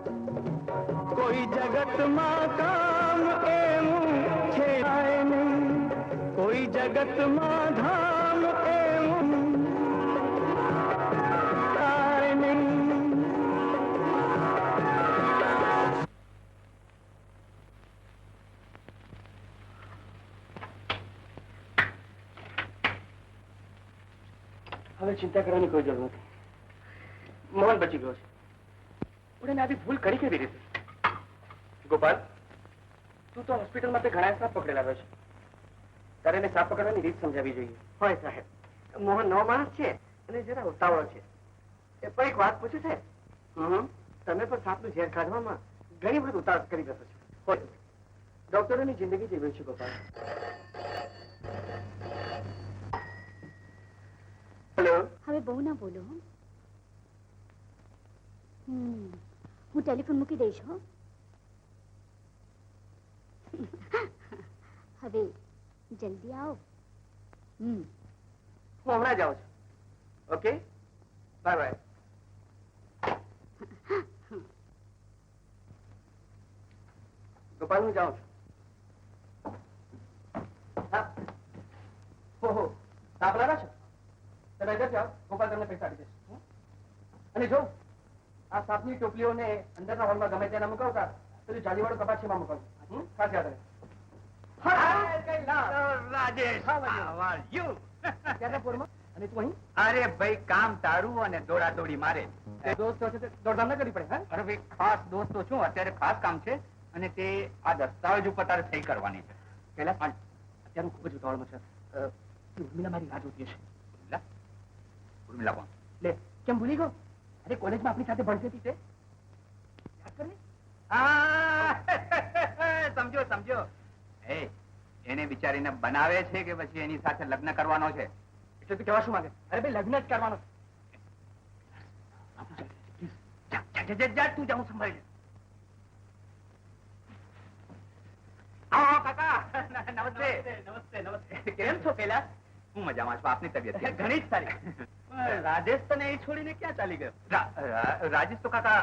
कोई जगत मां काम एवं छेड़ाए नहीं, कोई जगत मां धाम एवं आए नहीं। હવે ચિંતા કરવાની કોઈ જરૂર નથી. મોહન બચી ગયો છે. પણ એને આવી ભૂલ કરી કેવી રીતે? ગોપાલ, તું તો હોસ્પિટલમાં ઘણા સાપ પકડેલા રહ્યો છે. તારે એને સાપ પકડવાની રીત સમજાવવી જોઈએ. હોય સાહેબ, મોહન નવો માણસ છે અને જરા ઉતાવળો છે. પણ એક વાત પૂછું છે, તમે પણ સાપનું ઝેર કાઢવામાં ઘણી બધી ઉતાવળ કરી દો છો. હોય, ડોક્ટરોની જિંદગી જેવી છે ગોપાલ. હેલો. હવે બહુ ના બોલો. હું ટેલિફોન મૂકી દઈશ. હો, હવે જલ્દી આવો. હું હમણાં જાઉં છું. Okay, bye bye. ગોપાલ, હું જાઉં છું. હા, ઓહો, સાપ લાવ્યા છો? તમે અંદર જાઓ, ગોપાલ તમને પૈસા આપી દેશે. અને જો આ સાપની ટોપલીઓને અંદરના હોલમાં ગમે ત્યાં મુકાવતા તો જાલીવાળો કબાટ છે એમાં મુકાવવું. ખાસ યાદ રહે. રાજેશ, અને તું અહીં? અરે ભાઈ, કામ તારું અને દોડા દોડી મારે. દોસ્તો છે દોડધામ ના કરી પડે. અરે ભાઈ, ખાસ દોસ્તો છું. અત્યારે ખાસ કામ છે અને તે આ દસ્તાવેજ ઉપર તારે સહી કરવાની છે. પહેલા અત્યારે હું ખૂબ જ ઉતાવળમાં છે. ઉર્મિલા મારી રાહ જોતી હશે. ઉર્મિલા કોણ? લે, કેમ ભૂલી ગયો? અરે કોલેજમાં આપણી સાથે ભણતી હતી તે. યાદ કર ને. સમજો સમજો. એને બિચારીને બનાવે છે કે પછી એની સાથે લગ્ન કરવાનો છે? એટલે તું કેવા શું માંગે? અરે ભાઈ, લગ્ન જ કરવાનો. તું જાઉં સંભાળી લે. કાકા, નમસ્તે. નમસ્તે નમસ્તે. કેમ છો કૈલાસ? હું મજામાં છું. આપની તબિયત ઘણી જ સારી. રાજેશ તને એ છોડીને ક્યાં ચાલી ગયો? રાજેશ તો કાકા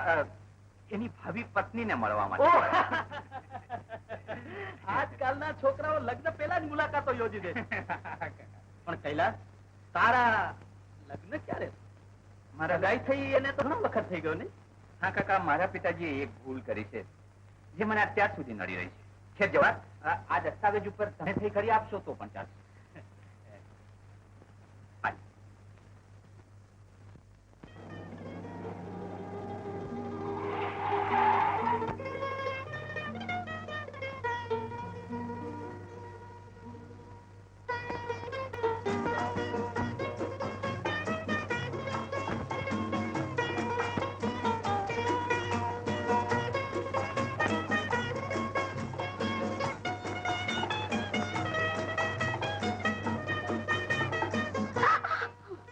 એની ભાવિ પત્નીને મળવા માટે. આજકાલના છોકરાઓ લગ્ન પહેલા જ મુલાકાતો યોજી દે. પણ કૈલાસ, તારા લગ્ન ક્યારે? મારા ગાય થઈ એને તો ઘણો વખત થઈ ગયો ને. હા કાકા, મારા પિતાજીએ એક ભૂલ કરી છે જે મને અત્યાર સુધી નડી રહી છે. ખેર જવાબ, આ દસ્તાવેજ ઉપર તમે સહી કરી આપશો તો પણ ચાલશે.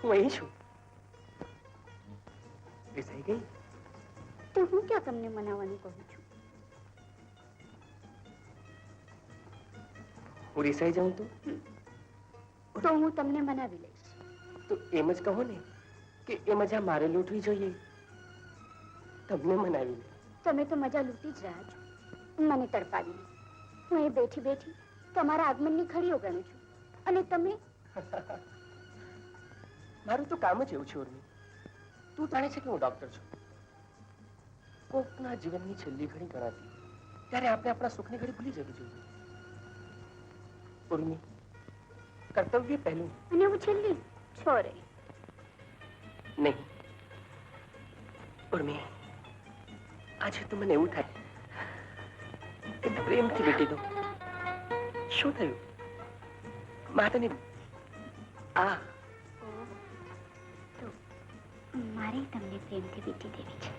હું અહીં છું. બેસાઈ ગઈ તો હું ક્યાં તમને મનાવવાનું કહું છું? હું રિસાઈ જાઉં તો હું તમને મનાવી લઈશ. તો એમ જ કહો ને કે એ મજા મારે લૂંટવી જોઈએ. તમને મનાવી લે. તમે તો મજા લૂંટી જ રહ્યા છો, મને તડપાવી. હું એ બેઠી બેઠી તમારા આગમનની ઘડીઓ ગણું છું અને તમે. મારું તો કામ જ એવું છે ઉર્મી. તું જાણે છે કે હું ડોક્ટર છું. કોકના જીવનની છેલ્લી ઘડી ગણાતી ત્યારે આપણે આપણા સુખની ઘડી ભૂલી જવી જોઈએ. ઉર્મી, કર્તવ્ય પહેલું. અને હું છેલ્લી છોરે નહીં. ઉર્મી, આજે તો મને એવું થાય કે પ્રેમથી બેટી દો. શું થયું? માતાની આ મારે તમને પ્રેમથી વીટી દેવી છે.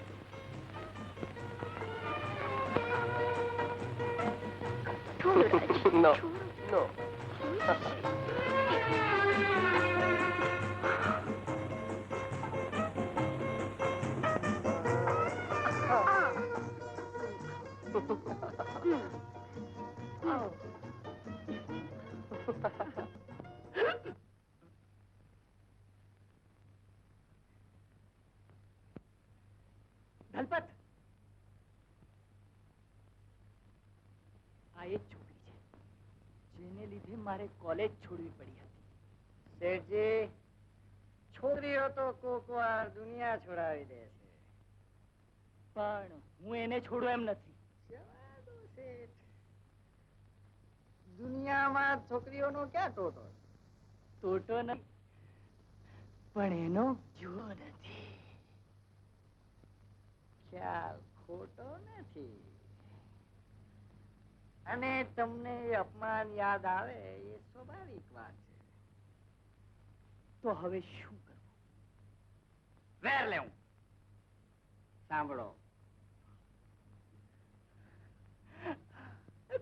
નો નો. એ જ છોકરી છે જેને લીધે મારે કોલેજ છોડવી પડી હતી. શેઠજી, છોકરીઓ તો કોક વાર દુનિયા છોડાવી દે છે. પણ હું એને છોડું એમ નથી. જવા દો શેઠ. દુનિયામાં છોકરીઓનો ક્યાં ટોટો? તોટો નહીં પણ એનો જુઓ નથી. ખ્યાલ ખોટો નથી. અને તમને એ અપમાન યાદ આવે એ સ્વાભાવિક વાત છે. તો હવે શું કરવું? વેર લેવું. સાંભળો,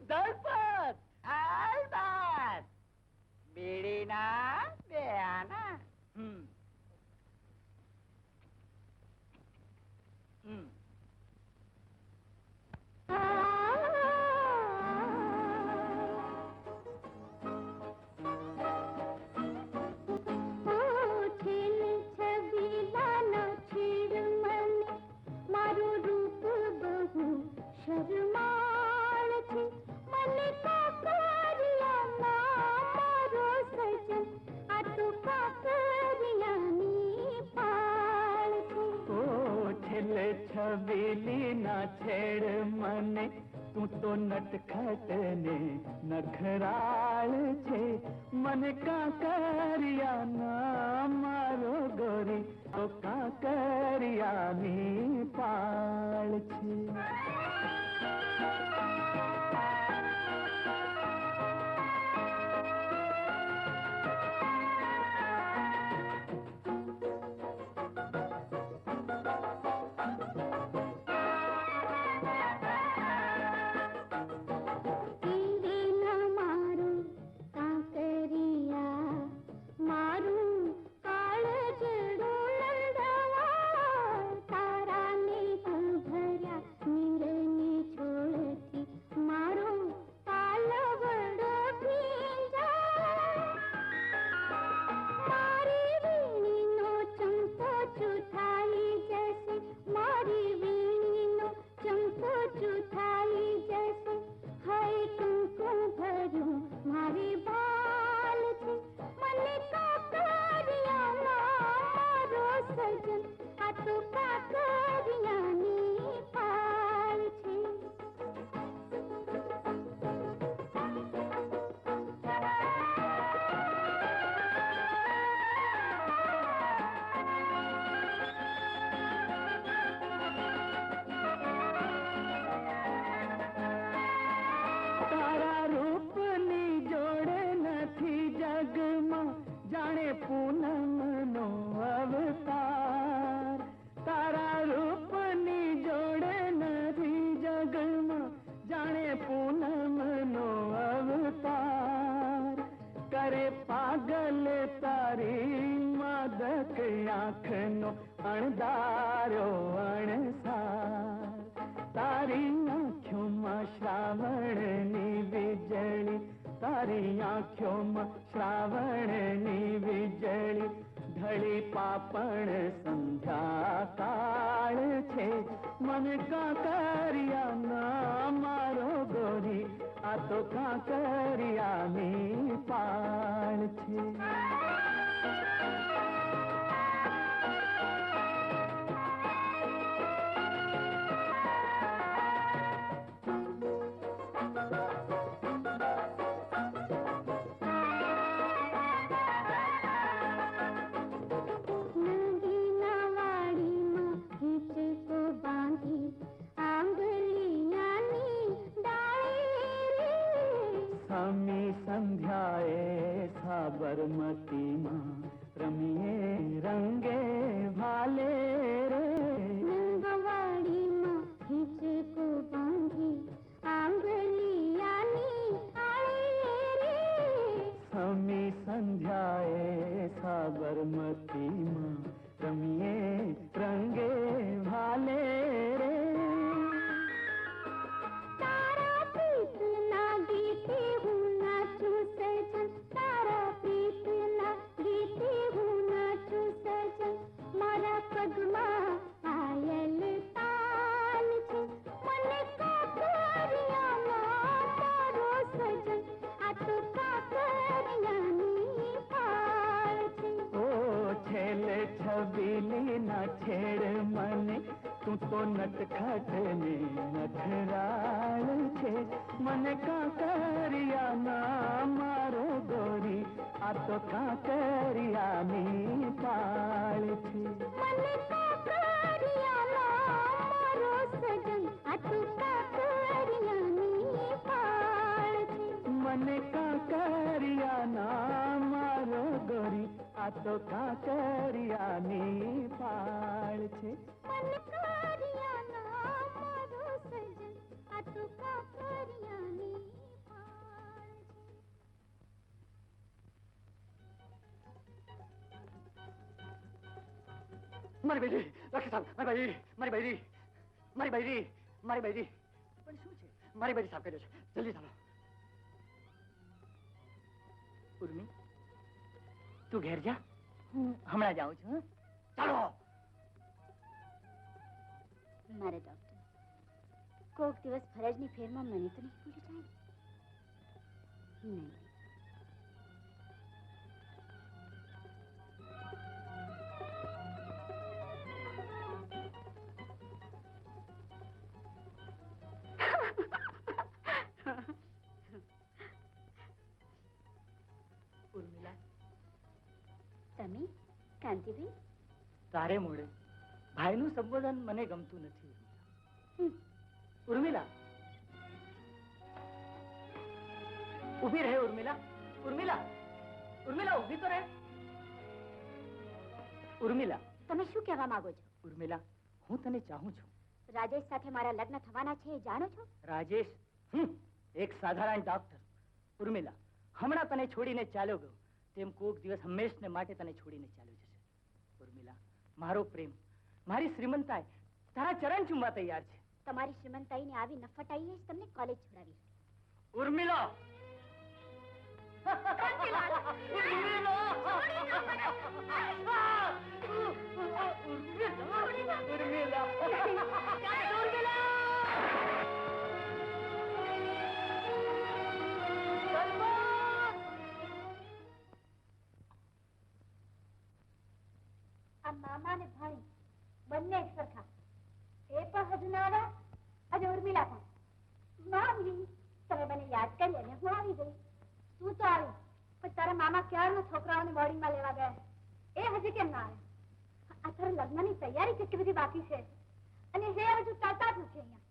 દળપત અલબત્ત બીડીના બે આના. હમ હમ છબીલી ના છેડ મને, તું તો નટખટ ને નખરાળ છે. મને કાંકરિયા ના મારો ગોરી, તો કાંકરિયાની પાળ છે. આંખનો અણદારો અણસાર, તારી આંખોમાં શ્રાવણની વીજળી, તારી આંખોમાં શ્રાવણની વીજળી, ઢળી પાપણ સંધ્યા કાળ છે. મન કાંકરિયા ના મારો ગોરી, આ તો કાંકરિયાની પાળ છે. સંધ્યાએ સાબરમતીમાં રમીએ રંગે ભાલે રે, નંગવાડીમાં હિંચકો બાંધી આંગલિયાની આળે રે, સમી સંધ્યાએ સાબરમતીમાં રમીએ રંગે ભાલે રે. તારા પ્રીતના ગીતે હું નાચું સજન, તારા પ્રીતના ગીતે હું નાચું સજન, મારા પગમાં छेड़ मने तू तो नटखट ने नखराल छे मने काकरिया ना मारो गोरी आ तो काकरिया नी पाल छे મને કાકરિયાના મારો સજન આ તું કાકરિયાની પાળ છે मने काकरिया ना मारो गोरी आ तो काकरिया नी पाल छे મને કાકરિયાના મારો સજન આ તું કાકરિયાની પાળ છે મારી બેટી ડોક્ટર સાહેબ મારી બેટી પણ શું છે મારી બેટી સાહેબ કર્યો છે જલ્દી ચાલો ઉર્મી તું ઘેર જા હું હમણાં જાઉં છું હં? ચાલો મારે ડોક્ટર કોક દિવસ ફરજની ફેરમાં મને તો નહીં ભૂલી જાય નહીં ઉર્મિલા તમે કાંતિભાઈ તારે મોડે ભાઈનું સંબોધન મને ગમતું નથી ઉર્મિલા ઊભી રહે ઉર્મિલા ઉર્મિલા ઉર્મિલા ઊભી તો રહે ઉર્મિલા તમે શું કહેવા માંગો છો ઉર્મિલા હું તને ચાહું છું રાજેશ સાથે મારા લગ્ન થવાના છે એ જાણો છો રાજેશ એક સાધારણ ડોક્ટર ઉર્મિલા હમણાં તને છોડીને ચાલ્યો ગયો તેમ કોક દિવસ હંમેશને માટે તને છોડીને ચાલ્યો જશે ઉર્મિલા મારો પ્રેમ મારી શ્રીમંતાઈ તારા ચરણ ચૂમવા તૈયાર છે તમારી શ્રીમંતાઈને આવી નફટાઈએ જ તમને કોલેજ છોડાવી ઉર્મિલા આ મામા ને ભાણી બંને એક સરખા એ પણ હજુ ના આવ્યા અને ઉર્મિલા પણ મામી તમે મને યાદ કરી અને હું આવી ગઈ તું તો આવી પણ તારા મામા ક્યારનો છોકરાઓને બોર્ડિંગમાં લેવા ગયા એ હજી કેમ ના આવે આ તારા લગ્નની તૈયારી કેટલી બધી બાકી છે અને હે હજુ ચાલતા જ નથી અહીંયા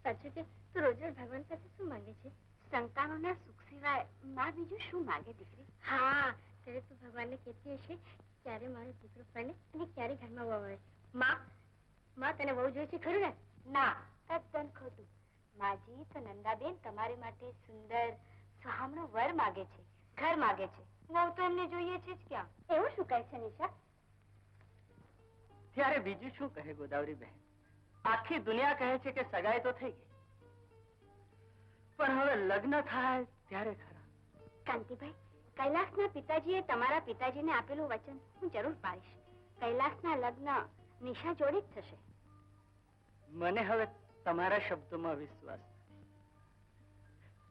સાચું કે તું રોજ ભગવાન પાસે શું માંગે છે સંતાનોના સુખ સિવાય માં બીજું શું માંગે દીકરી હા ત્યારે તું ભગવાનને કહેતી હશે ક્યારે મારો દીકરો પરણે અને ક્યારે ઘરમાં વહુ આવે માં તને વહુ જોઈએ છે ખરું ને ના તદ્દન ખોટું માજી તો નંદાબેન તમારી માટે સુંદર સુહામણો વર માગે છે ઘર માગે છે વહુ તો એમને જોઈએ છે જ ક્યાં એવું શું કહે છે નિશા ત્યારે બીજું શું કહે ગોદાવરી બહેન આખી દુનિયા કહે છે કે સગાઈ તો થઈ ગઈ પણ હવે લગ્ન થાય ત્યારે ખરા કાંતિભાઈ કૈલાસના પિતાજીએ તમારા પિતાજીને આપેલું વચન હું જરૂર પાડીશ કૈલાસના લગ્ન નિશા જોડે જ થશે મને હવે તમારા શબ્દોમાં વિશ્વાસ નથી.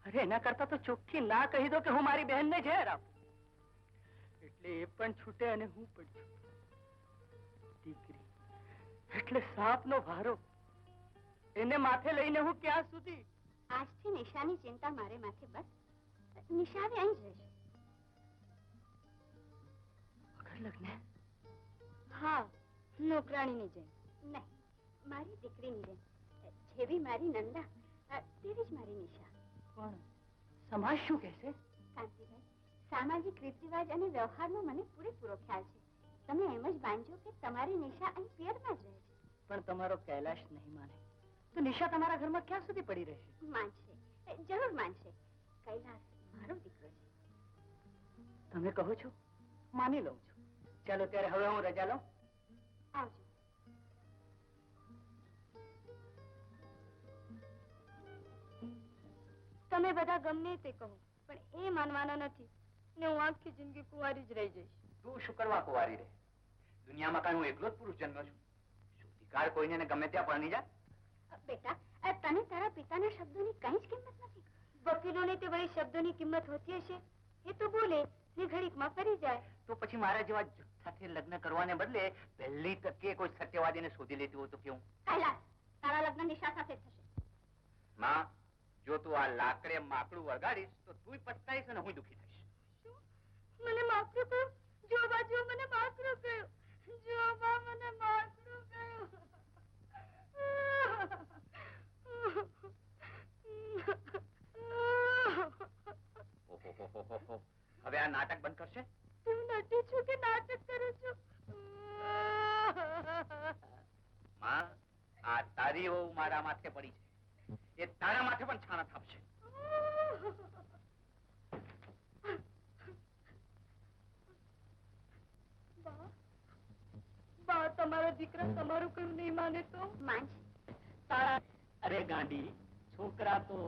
અરે એના કરતા તો ચોખ્ખી ના કહી દો કે હું મારી બહેનને ઝેર આપું એટલે એ પણ છૂટે અને હું પણ છૂટું દીકરી એટલે સાપનો ભારો એને માથે લઈને હું ક્યાં સુધી આજથી નિશાની ચિંતા મારે માથે બસ નિશા હવે અહીં જ રહેશે વગર લગ્ન હા નોકરાણીની જેમ નહીં મારી દીકરીની જેમ જેવી મારી નંદા તેવી જ મારી નિશા પણ સમાજ શું કહેશે કાંતિભાઈ સામાજિક રીત રિવાજ અને વ્યવહારનો મને પૂરેપૂરો ખ્યાલ છે તમે એમ જ બાંધજો કે તમારી નિશા અહીં પિયરમાં જ રહે છે પણ તમારો કૈલાશ નહીં માને તો નિશા તમારા ઘરમાં ક્યાં સુધી પડી રહેશે માનશે જરૂર માનશે કૈલાસ મારો દીકરો છે તમે કહો છો માની લઉં છું ચાલો ત્યારે હવે હું રજા લઉં આવજો તમે બધા ગમે તે કહો પણ એ માનવાના નથી ને હું આખી જિંદગી કુંવારી જ રહી જઈશ તું શું કરવા કુંવારી રહે દુનિયામાં કઈ હું એકલો જ પુરુષ જન્મ્યો છું શું અધિકાર કોઈને ગમે ત્યાં પરણી જા બેટા તને તારા પિતાના શબ્દોની કઈ જ કિંમત નથી વકીલોને તે વળી શબ્દોની કિંમત હોતી હશે. એ તો બોલે ને ઘડીકમાં ફરી જાય. તો પછી મારા જેવા જૂથ સાથે લગ્ન કરવાને બદલે પહેલી તકે કોઈ સત્યવાદીને શોધી લેતી હોય તો કેવું? કૈલાસ, તારા લગ્ન નિશા સાથે જ થશે. માં, જો તું આ લાકડે માકડું વગાડીશ તો તું પછતાઈશ અને હું દુખી થઈશ. મને માફી કર. જોવા જો મને માફી કર. જોવા મને માફી કર. ઓહો, હવે આ નાટક બંધ કરશે? તું નટી છું કે નાટક કરું છું? માં, આ તારી વહુ મારા માથે પડી છે, એ તારા માથે પણ છાણા થાપશે. બા, તમારો દીકરો તમારું કયું નહીં માને તો? માન તારા અરે ગાંડી, છોકરા તો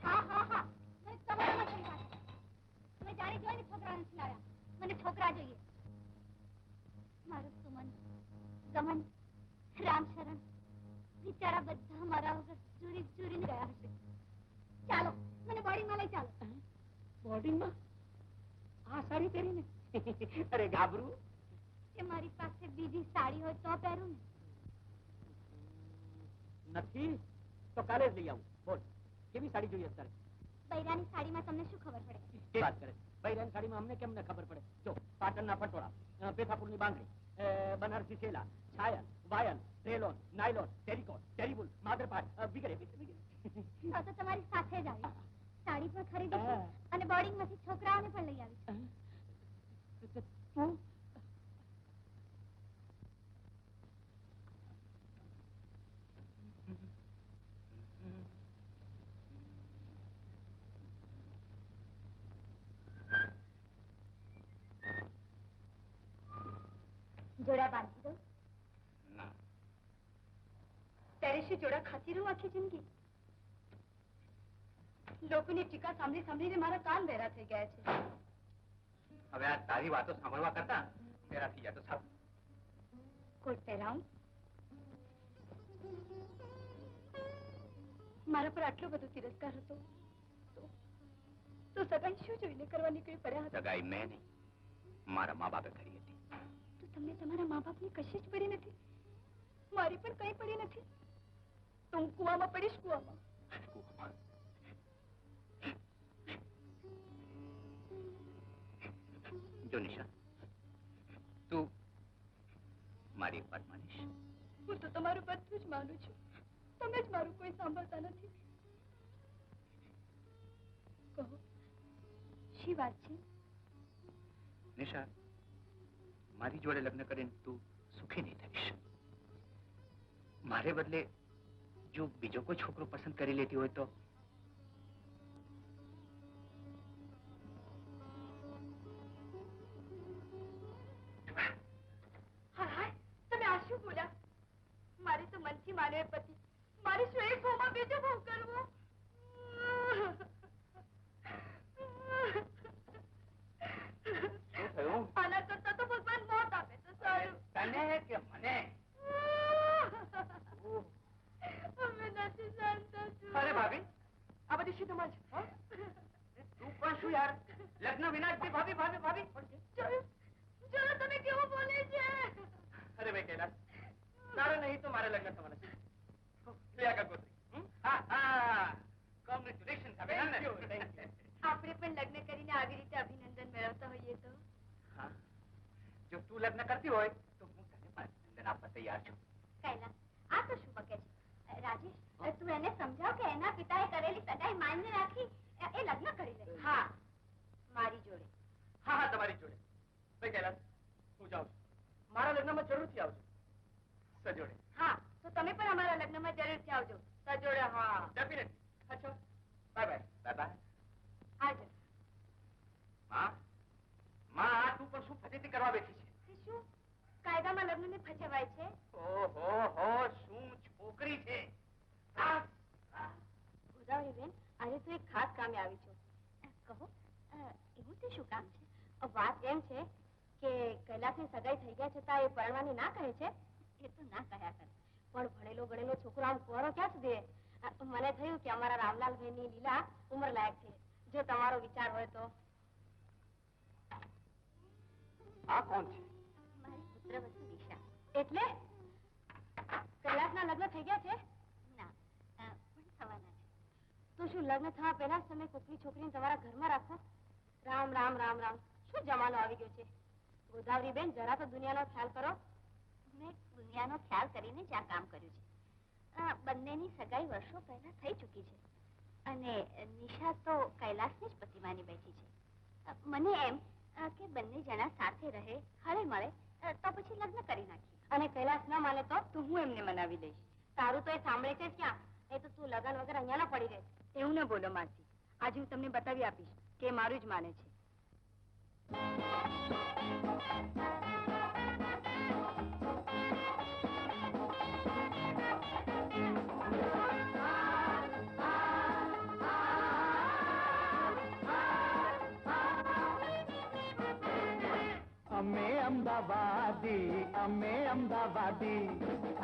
હા મને તમારા શંકા છે. મેં જાણી જોઈને છોકરા નથી લાવ્યા. મને છોકરા જોઈએ. મારું સુમન, ગમન, રામશરણ બિચારા બધા મારા વગર ચોરીને ગયા હશે. ચાલો, મને બોર્ડિંગમાં લઈ ચાલો. બોર્ડિંગમાં? આ સાડી પહેરીને? અરે ગાભરું, કે મારી પાસે બીજી સાડી હોય તો પહેરું ને. નથી તો કાલે જ લઈ આવું. બોલ, કેવી સાડી જોઈએ અત્યારે? બૈરાની સાડીમાં તમને શું ખબર પડે? એ વાત કરે. બૈરાની સાડીમાં અમને કેમ ન ખબર પડે? જો, પાટણના પટોળા, પેથાપુરની બાંગડી, બનારસી સેલા, છાયલ, વાયલ, રેલોન, નાયલોન, ટેરિકોટ, ટેરીબુલ, માદરપાટ વગેરે વગેરે. તો તમારી સાથે જ આવી. સાડી પણ ખરીદીશું અને બોર્ડિંગમાંથી છોકરાઓને પણ લઈ આવીશું. તું જોડા બાંધી દો. ના, ત્યારે શું જોડા ખાતી રહું આખી જિંદગી? લોકોની ટીકા સાંભળી સાંભળીને મારા કાન બહેરા થઈ ગયા છે. હવે આ તારી વાતો સાંભળવા કરતા મેરા થઈ જાય તો સારું. કોટ પહેરાવું? મારા પર આટલો બધો તિરસ્કાર હતો તો સગાઈ શું જોઈને કરવા નીકળી પડ્યા હતા? સગાઈ મેં નહીં, મારા મા બાપે કરી હતી. તો તમને તમારા મા બાપની કશી જ પડી નથી? મારી પણ કઈ પડી નથી. તો હું કુવામાં પડીશ. કુવામાં જો નિશા, તું મારી વાત માનીશ? હું તો તમારું બધું જ માનું છું. તમે જ મારું કોઈ સાંભળતા નથી. કહો, શી વાત છે? નિશા, મારી જોડે લગ્ન કરીને તું સુખી નહીં થઈશ. મારે બદલે જો બીજો કોઈ છોકરો પસંદ કરી લેતી હોય તો? તમે આ શું બોલ્યા? મારી તો મનથી માનવે પતિ, મારી શું એક ભાવમાં બીજો ભાવ કરવો? શું થયું? આના કરતા તો ભગવાન મોત આપે તો સારું. તને કે મને? અમે નથી જાણતા. અરે ભાભી, આ બધી શું તમારે છે? તું પણ શું યાર, લગ્ન વિના જ ભાભી ભાભી ભાભી. જોયો તમે કેવો બોલે છે? અરે ભાઈ કૈલાસ, તારે નહીં તો મારે લગ્ન થવાના છે. લે આગળ ગોત્રી. કોંગ્રેચ્યુલેશન. આપણે પણ લગ્ન કરીને આવી રીતે અભિનંદન મેળવતા હોઈએ તો. હા, જો તું લગ્ન કરતી હોય તો હું તને પણ અભિનંદન આપવા તૈયાર છું. કૈલાસ, આ તો શું બકે છે? રાજેશ, તું એને સમજાવ કે એના પિતાએ કરેલી સગાઈ માન્ય રાખી એ લગ્ન કરી લે. હા, મારી જોડે. હા હા, તમારી જોડે. ભાઈ કૈલાસ, હું જાઉં છું. મારા લગ્નમાં જરૂરથી આવજો. સજોડે. હા, તો તમે પણ અમારા લગ્નમાં જરૂરથી આવજો. સજોડે. હા, ડેફિનેટ. અચ્છા, બાય બાય. Bye bye. આવજો. માં, માં, તું પણ શું ફજેતી કરવા બેઠી છે? તે શું કાયદામાં લગ્નને ફજવાય છે? ઓહો, શું છોકરી છે! ગોદાવરીબેન, આજે તો એક ખાસ કામે આવી છું. કહો, એવું તે શું કામ છે? વાત એમ છે કે કૈલાસની સગાઈ થઈ ગયા છતાં એ પરણવાની ના કહે છે. એ તો ના કહ્યા કરે, પણ ભણેલો ગણેલો છોકરો આમ કુંવારો ક્યાં સુધી? મને થયું કે અમારા રામલાલભાઈની લીલા ઉંમર લાયક છે. જો તમારો વિચાર હોય તો. આ કોણ છે? મારી પુત્રવધુ દિશા. એટલે કૈલાસના લગ્ન થઈ ગયા છે? ના, પણ થવાના છે. તો શું લગ્ન થવા પહેલા જ તમે કોકની છોકરીને તમારા ઘરમાં રાખો? રામ રામ રામ રામ, શું જમાનો આવી ગયો છે. ગોદાવરી બેન, જરા તો દુનિયાનો ખ્યાલ કરો. મેં દુનિયાનો ખ્યાલ કરીને જ આ કામ કર્યું છે. બંનેની સગાઈ વર્ષો પહેલા થઈ ચૂકી છે અને નિશા તો કૈલાસને જ પતિ માની બેઠી છે. મને એમ કે બંને જણા સાથે રહે, હળે મળે, તો પછી લગ્ન કરી નાખીએ. અને કૈલાસ ન માને તો હું એમને મનાવી દઈશ. તારું તો એ સાંભળે છે ક્યાં? એ તો તું લગ્ન વગર અહીંયા ના પડી રહે. એવું ન બોલો માસી. આજે હું તમને બતાવી આપીશ કે મારું જ માને છે. અમે અમદાવાદી, અમે અમદાવાદી,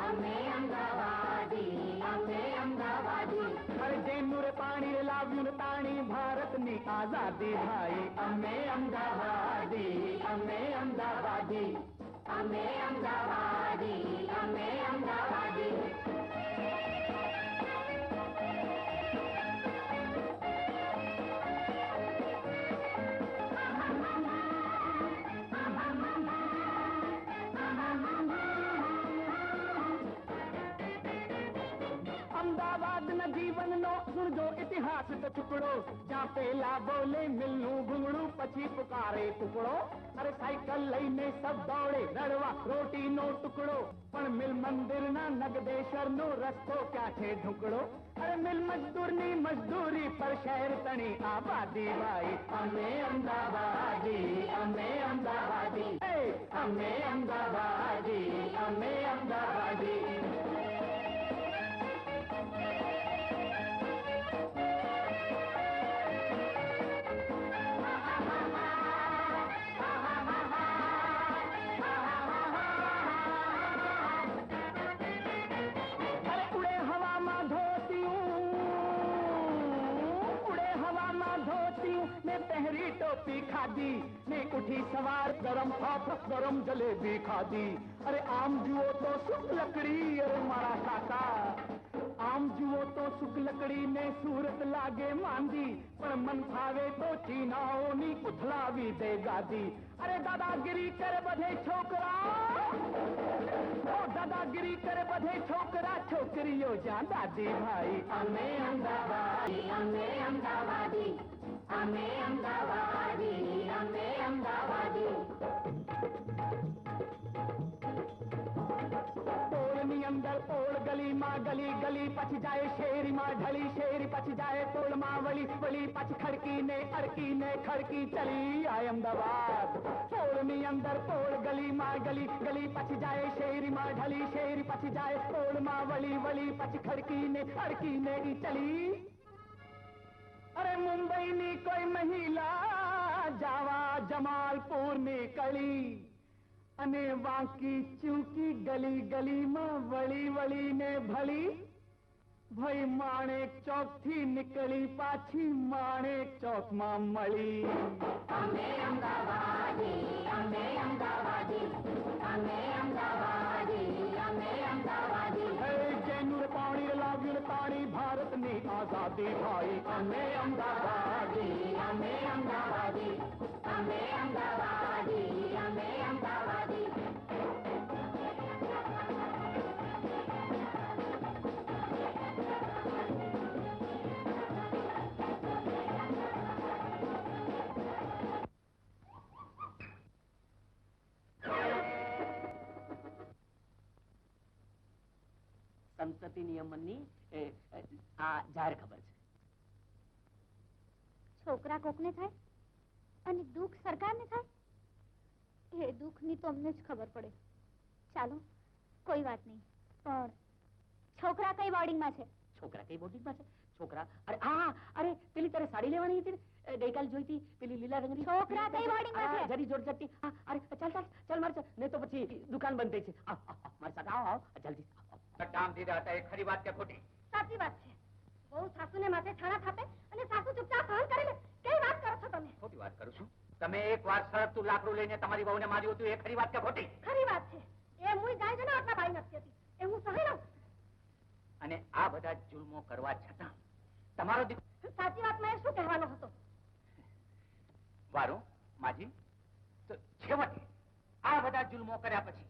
અમે અમદાવાદી, અમે અમદાવાદી. અરે જેનું રે પાણી રે લાવ્યું ને તાણી ભારતની આઝાદી ભાઈ. અમે અમદાવાદી, અમે અમદાવાદી, અમે અમદાવાદી, અમે અમદાવાદી. અમદાવાદના જીવનનો સુણજો ઇતિહાસ તો ટુકડો. જ્યાં પેલા બોલે મિલનું ઘૂંગળું, પછી પુકારે ટુકડો. અરે સાયકલ લઈને સબ દોડે રડવા રોટીનો ટુકડો. પણ મિલ મંદિરના નગદેશ્વરનો રસ્તો ક્યાં છે ઢુકડો? અરે મિલ મજદૂરની મજદૂરી પર શહેર તણી આબાદી ભાઈ. અમે અમદાવાદી, અમે અમદાવાદી, અમે અમદાવાદી, અમે અમદાવાદી. પહેરી ટોપી ખાધી ને ઉઠી સવાર ગરમ થાપ ગરમ જલેબી ખાધી. અરે આમ જુઓ તો સુખ લકડી, અરે મારા કાકા આમ જુઓ તો સુખ લકડી ને સુરત લાગે માંદી. પણ મન ફાવે તો ચીનાઓની ઉથલાવી દે ગાદી. અરે દાદાગીરી કરે બધે છોકરા, ઓ દાદાગીરી કરે બધે છોકરા, છોકરીઓ જ્યાં દાદી ભાઈ. અમે અમદાવાદી, અમે અમદાવાદી, અમે અમદાવાદી, અમે અમદાવાદી. પોળની અંદર પોળ, ગલીમાં ગલી, ગલી પછી જાય શેરીમાં ઢળી, શેરી પછી જાય પોળમાં વળી, વળી પછી ખડકીને અડકીને ખડકી ચલી આય અમદાવાદ. પોળની અંદર પોળ, ગલીમાં ગલી, ગલી પછી જાય શેરીમાં ઢળી, શેરી પછી જાય પોળમાં વળી, વળી પછી ખડકીને અડકીને ચલી. અરે મુંબઈની કોઈ મહિલા જાવા જમાલપુરની કળી, અને વાંકી ચૂકી ગલી ગલીમાં વળી વળીને ભળી. ભાઈ માણેક ચોક થી નીકળી પાછી માણેક ચોકમાં મળી. અમે અમદાવાદી, અમે અમદાવાદી, અમે અમદાવાદી, અમે અમદાવાદી. જેનું પાણી લાવ્યું પાણી ભારતની આઝાદી ભાઈ. અમે અમદાવાદી, અમે અમદાવાદી, અમે અમદાવાદી, અમે અમદાવાદી. સંતતિ નિયમનની આ જાહેર ખબર છે. છોકરા કોકને થાય અને દુઃખ સરકારને થાય, એ દુઃખની તો અમને જ ખબર પડે. ચાલો કોઈ વાત નહીં, પણ છોકરા કઈ બોર્ડિંગમાં છે? છોકરા કઈ બોર્ડિંગમાં છે? છોકરા અરે હા, અરે પેલી તારે સાડી લેવાની હતી ને, ગઈકાલ જોઈ હતી પેલી લીલા રંગની. છોકરા કઈ બોર્ડિંગમાં છે? જરી જોર જટ્ટી. અરે ચાલ ચાલ ચાલ મારે નહીં તો પછી દુકાન બંધ થઈ છે. મારી સાથે આવો આવો જલ્દી. કામ દીધા હતા એ ખરી વાત કે ખોટી? સાચી વાત છે. બહુ સાસુને માથે છાણા થાપે અને સાસુ ચૂપચાપ સહન કરી લે. કઈ વાત કરો છો તમે? ખોટી વાત કરું છું. તમે એક વાર સળગતું લાકડું લઈને તમારી વહુને માર્યું હતું, એ ખરી વાત કે ખોટી? ખરી વાત છે. એ મુઈ ગાય જને આટલા બાઈ નથી હતી, એ હું સહી લઉં. અને આ બધા જુલ્મો કરવા છતાં તમારો દીકરો સાચી વાતમાં એ શું કહેવાનો હતો? વારું માજી, તો છેવટે આ બધા જુલ્મો કર્યા પછી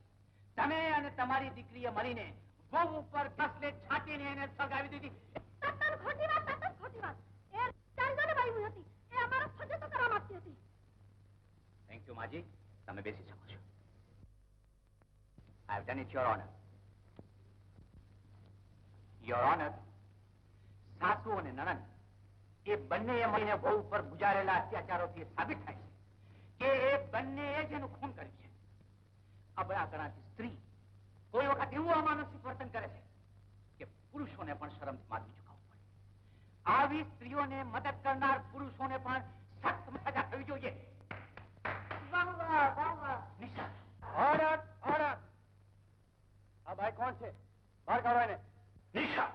તમે અને તમારી દીકરીએ મળીને વહુ ઉપર ઘસલે છાંટીને એને સળગાવી દીધી. તદ્દન ખોટી વાત, તદ્દન ખોટી વાત. એ ગાય જને બાઈ હતી, એ અમારો ફજે તો કરવા માંગતી હતી. થેન્ક યુ માજી, તમે બેસી શકો છો. I have done it your honour. Your honour, સાસુ અને નણંદ એ બંનેએ મળીને વહુ ઉપર ગુજારેલા અત્યાચારોથી સાબિત થાય છે કે એ બંનેએ જ એનું ખૂન કર્યું છે. અબળા ગણાતી સ્ત્રી કોઈ વખત એવું અમાનુષિક વર્તન કરે છે કે પુરુષોને પણ શરમથી માથું ઝુકાવવું પડે. આવી સ્ત્રીઓને મદદ કરનાર પુરુષોને પણ સખ્ત સજા થવી જોઈએ. વાહ વાહ વાહ વાહ. Nisha, order order. આ ભાઈ કોણ છે? બહાર કાઢો એને. નિશા,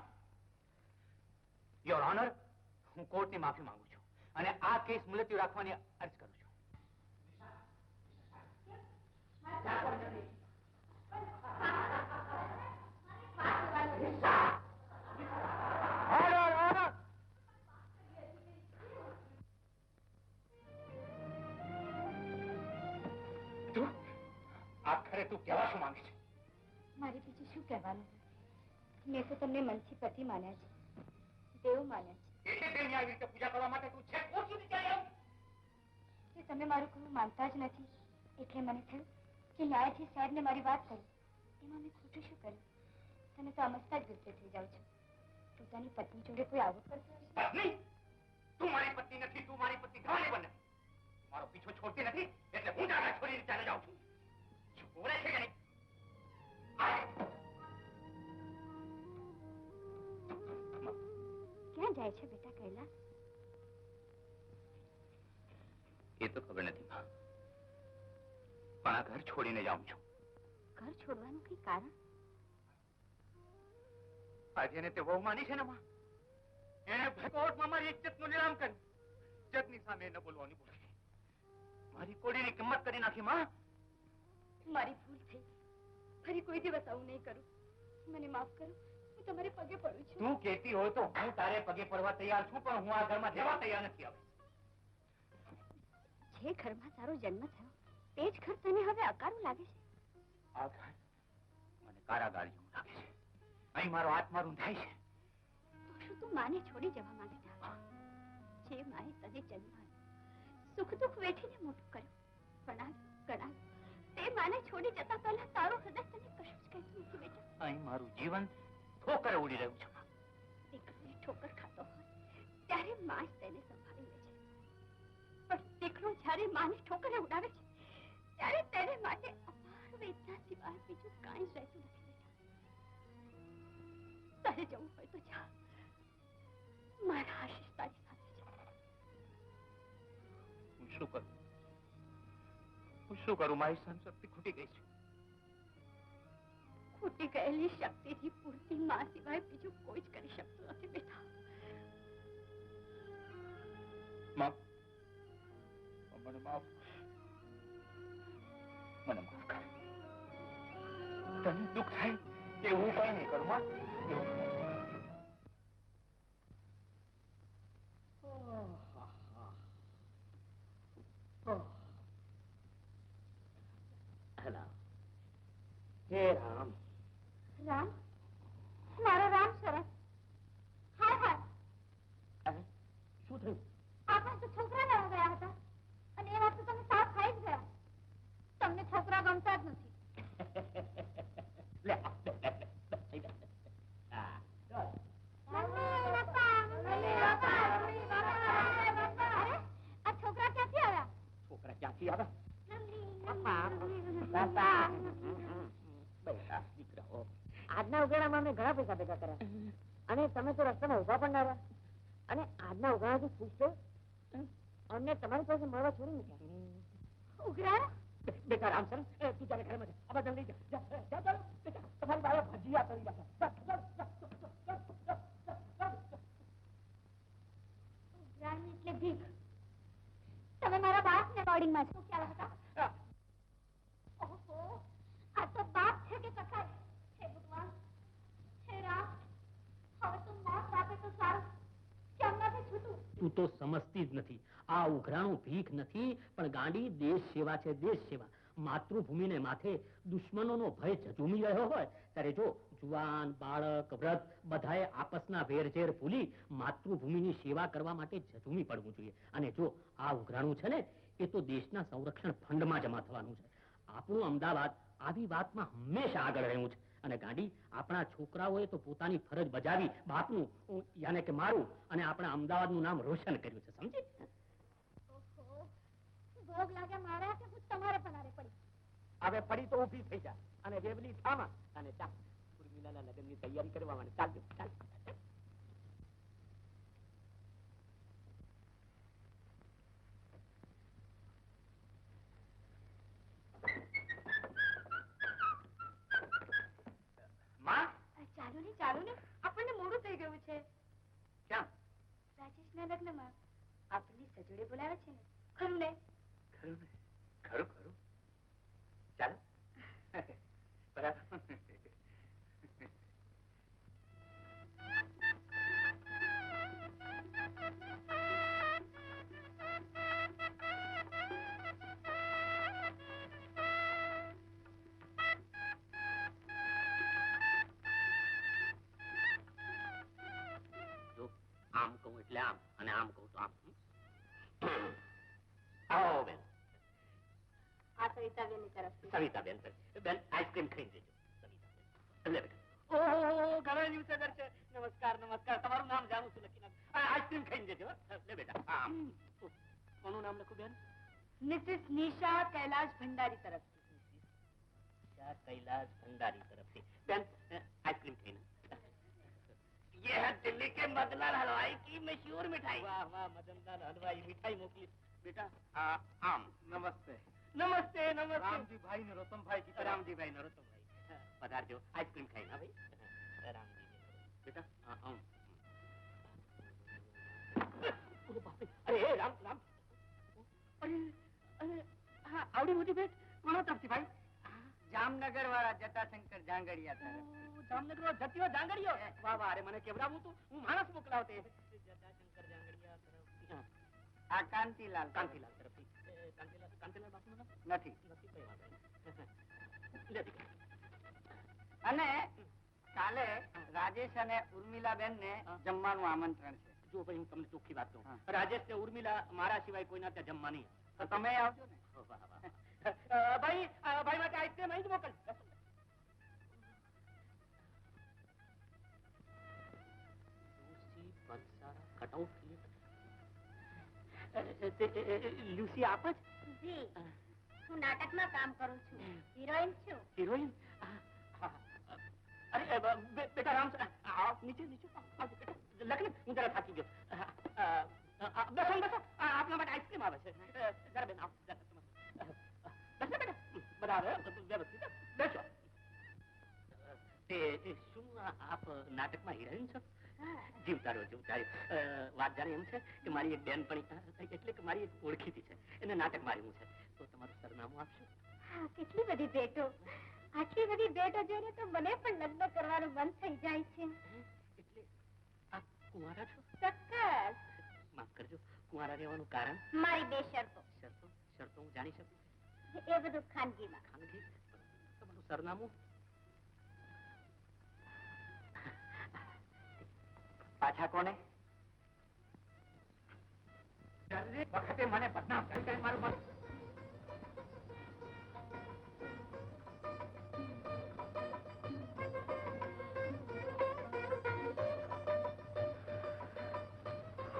યોર ઓનર, હું કોર્ટની માફી માંગુ છું અને આ કેસ મુલતવી રાખવાની અરજ કરું છું. Order order. તું આખરે તું કહેવા શું માંગે છે? મારે બીજું શું કહેવાનું? મેં તો તમને મનથી પતિ માન્યા છે, દેવ માન્યા છે. એટલે દેવની આવી રીતે પૂજા કરવા માટે તું છે કોર્ટ સુધી ચાલી આવ? કે તમે મારું કહું માનતા જ નથી, એટલે મને થયું કે ન્યાયાધીશ સાહેબને મારી વાત કરી. એમાં મેં ખોટું શું કર્યું? તમે તો અમસ્તા જ ગુસ્સે થઈ જાઓ છો. પોતાની પત્ની જોડે કોઈ આવું કરતું હશે? પત્ની? તું મારી પત્ની નથી, તું મારી પત્ની થવાની પણ નથી. મારો પીછો છોડતી નથી એટલે હું જાગા છોડીને ચાલે જાઉં છું. છોડે છે કે નહીં? ક્યાં જાય છે બેટા કૈલાસ? એ તો ખબર નથી માં, પણ આ ઘર છોડીને જાઉં છું. ઘર છોડવાનું કઈ કારણ? આજે એને તે વહુ માની છે ને માં, એને કોર્ટમાં મારી ઇજ્જતનું નીલામ કર્યું. જજની સામે ન બોલવાની બોલી. મારી કોડીની કિંમત કરી નાખી માં. મારી ભૂલ થઈ. ફરી કોઈ દિવસ આવું નહીં કરું. મને માફ કરો. હું તમારે પગે પડું છું. તું કહેતી હોય તો હું તારે પગે પડવા તૈયાર છું, પણ હું આ ઘરમાં રહેવા તૈયાર નથી. હવે જે ઘરમાં તારો જન્મ થયો તે જ ઘર તને હવે અકારું લાગે છે? આ ઘર મને કારાગાર જેવું લાગે છે. અહીં મારો આત્મા રૂંધાય છે. તો શું તું માને છોડી જવા માંગે છે? જે માએ તને જન્મ આપ્યો, સુખ દુઃખ વેઠીને મોટું કર્યું, ભણાવ્યું, ગણાવ્યું, તે માને છોડી જતા પહેલા તારો હૃદય તને કશું જ કહેતું નથી બેટા. અહીં મારું જીવન ઠોકરે ઉડી રહ્યું છે. દીકરો ઠોકર ખાતો હોય ત્યારે માં જ તેને સંભાળી લે છે, પણ દીકરો જ્યારે માની ઠોકરે ઉડાવે છે ત્યારે તેને માટે અપાર વેદના સિવાય બીજું કાંઈ જ રહેતું નથી બેટા. તારે જવું હોય તો જા. મારા આશીષ તારી સાથે છે. હું શું કરું? હું શું કરું? મારી સંશક્તિ ખૂટી ગઈ છે. ખૂટી ગયેલી શક્તિથી પૂરતી માં સિવાય બીજું કોઈ જ કરી શકતું નથી બેટા. માં, મને માફ કર. તને દુઃખ થાય એવું કઈ નહીં કરું માં. એવું હે રામ. રામ? મારો રામ સરસ. હાય હાય. શું થયું? આપણે તો છોકરા લેવા ગયા હતા અને એ વાત તો તમે સાફ ખાઈ જ ગયા. તમને છોકરા ગમતા જ નથી. લે અરે, આ છોકરા ક્યાંથી આવ્યા? છોકરા ક્યાંથી આવે? દીકરાઓ, આજના ઉગાડામાં અમે ઘણા પૈસા ભેગા કર્યા અને તમે તો રસ્તામાં ઉભા પણ ના રહ્યા અને આજના ઉગાડાથી ખુશ છો અમને તમારી પાસે મળવા છોડી મૂક્યા. ઉઘરાણા? બેટા રામ સર, તું તારે ઘરમાં જા. આ બધા લઈ જા. તમારી બાળા ભજીયા કરી જશે. તું તો સમજતી જ નથી. આ ઉઘરાણું ભીખ નથી, પણ ગાંડી દેશ સેવા છે, દેશ સેવા. માતૃભૂમિને માથે દુશ્મનોનો ભય ઝઝૂમી રહ્યો હોય ત્યારે જો જુવાન, બાળક, વૃદ્ધ બધાએ આપસના વેરઝેર ભૂલી માતૃભૂમિની સેવા કરવા માટે ઝઝૂમી પડવું જોઈએ. અને જો આ ઉઘરાણું છે ને, એ તો દેશના સંરક્ષણ ફંડમાં જમા થવાનું છે. આપણું અમદાવાદ આવી વાતમાં હંમેશા આગળ રહ્યું છે. અને ગાંડી, આપણા છોકરાઓએ તો પોતાની ફરજ બજાવી બાપનું યાને કે મારું અને આપણા અમદાવાદનું નામ રોશન કર્યું છે, સમજી? ભોગ લાગે મારા કે તમારે પનારે પડી? હવે પડી તો ઊભી થઈ જા અને વેવલી થામા અને ચાલ ઉર્મિલાના લગ્નની તૈયારી કરવા માટે ચાલજો. ચાલ ચાલુ ને આપણને મોડું થઈ ગયું છે. ક્યાં? રાજેશના લગ્નમાં આપણને સજોડે બોલાવે છે ને, ખરું ને? ખરું ને? ખરું ખરું. ચાલો બરાબર. આમ કહું એટલે આમ અને આમ કહું તો આમ. આવો બેન. આ સવિતાબેનની તરફથી. સવિતાબેન બેન આઈસ્ક્રીમ ખાઈ દેજો. સવિતાબેન લે બેટા. ઓહો, ઘણા દિવસે દર્શન. નમસ્કાર નમસ્કાર. તમારું નામ જાણું છું, લખી નાખ. આઈસ્ક્રીમ ખાઈને દેજો. લે બેટા. કોનું નામ લખું બેન? મિસિસ નિશા કૈલાશ ભંડારી તરફથી. નિશા કૈલાશ ભંડારી તરફથી. બેન આઈસ્ક્રીમ ખાઈને. ये है दिल्ली के मदनलाल हलवाई की मशहूर मिठाई. वाह वाह, मदनलाल हलवाई मिठाई मोकली बेटा. आम. नमस्ते નમસ્તે નમસ્તે. रामजी ने रोतमभाई की रामजी भाई ने रोतमभाई पधारजो. आइसक्रीम खाई ना भाई. रामजी बेटा आम. अरे राम राम. અરે અરે હા, આવડી મોટી ભેટ કોના તરફથી ભાઈ? જામનગર વાળા જટાશંકર જાંગડિયા તરફ. જામનગર વાળો જટિયો જાંગડિયો? વાહ વાહ, અરે મને કેવડાવું તું, હું માણસ મોકલાવતે. જટાશંકર જાંગડિયા તરફથી. આ કાંતિલાલ કાંતિલાલ તરફથી. કાંતિલાલ બાપુનું નામ નથી. નથી. કઈ વાત નહીં. અને કાલે રાજેશ અને ઉર્મિલાબેન ને જમવાનું આમંત્રણ છે. જો ભાઈ હું તમને ચોખ્ખી વાત કહું, રાજેશ ને ઉર્મિલા મારા સિવાય કોઈના ત્યાં જમવા નહીં. તો તમે આવજો ને. ભાઈ ભાઈ માટે આઈસ્ક્રીમ અહીં જ મોકલ. લ્યુસી આપ જ? જી, હું નાટકમાં કામ કરું છું, હિરોઈન છું. હિરોઈન? અરે બેટા રામ નીચે નીચે લખને, હું જરા થાકી ગયો. બેસો બેસો, આપના માટે આઈસ્ક્રીમ આવે છે. જરા બેન આવો. બેસો બેટા, બરાબર વ્યવસ્થિત બેસો. તે શું આપ નાટકમાં હિરોઈન છો? જીવતા રહ્યો જીવતા રહ્યો. વાત જાણે એમ છે કે મારી એક બેનપણી, એટલે કે મારી એક ઓળખીતી છે, એને નાટક માર્યું છે. તો તમારું સરનામું આપશો? હા, કેટલી બધી ભેટો. આટલી બધી ભેટો જોઈને તો મને પણ લગ્ન કરવાનું મન થઈ જાય છે. એટલે આપ કુંવારા છો? ચોક્કસ. માફ કરજો, કુંવારા રહેવાનું કારણ? મારી બે શરતો. શરતો? શરતો હું જાણી શકું? એ બધું ખાનગીમાં. ખાનગી? તમારું સરનામું? પાછા કોને? દરેક વખતે મને બદનામ કરી કરી મારું મન.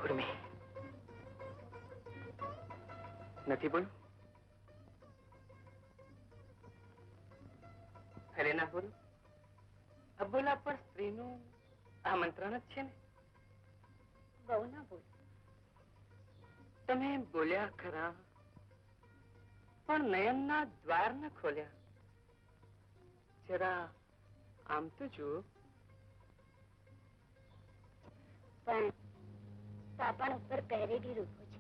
ઉર્મી નથી બોલું? અરે ના બોલું? અબોલા પણ સ્ત્રીનું આમંત્રણ જ છે ને. બહુ ના બોલ. તમે બોલ્યા ખરા, પણ નયનના દ્વાર ન ખોલ્યા. જરા આમ તો જુઓ. પણ પાપણ ઉપર પહેરેલી રૂપો છે,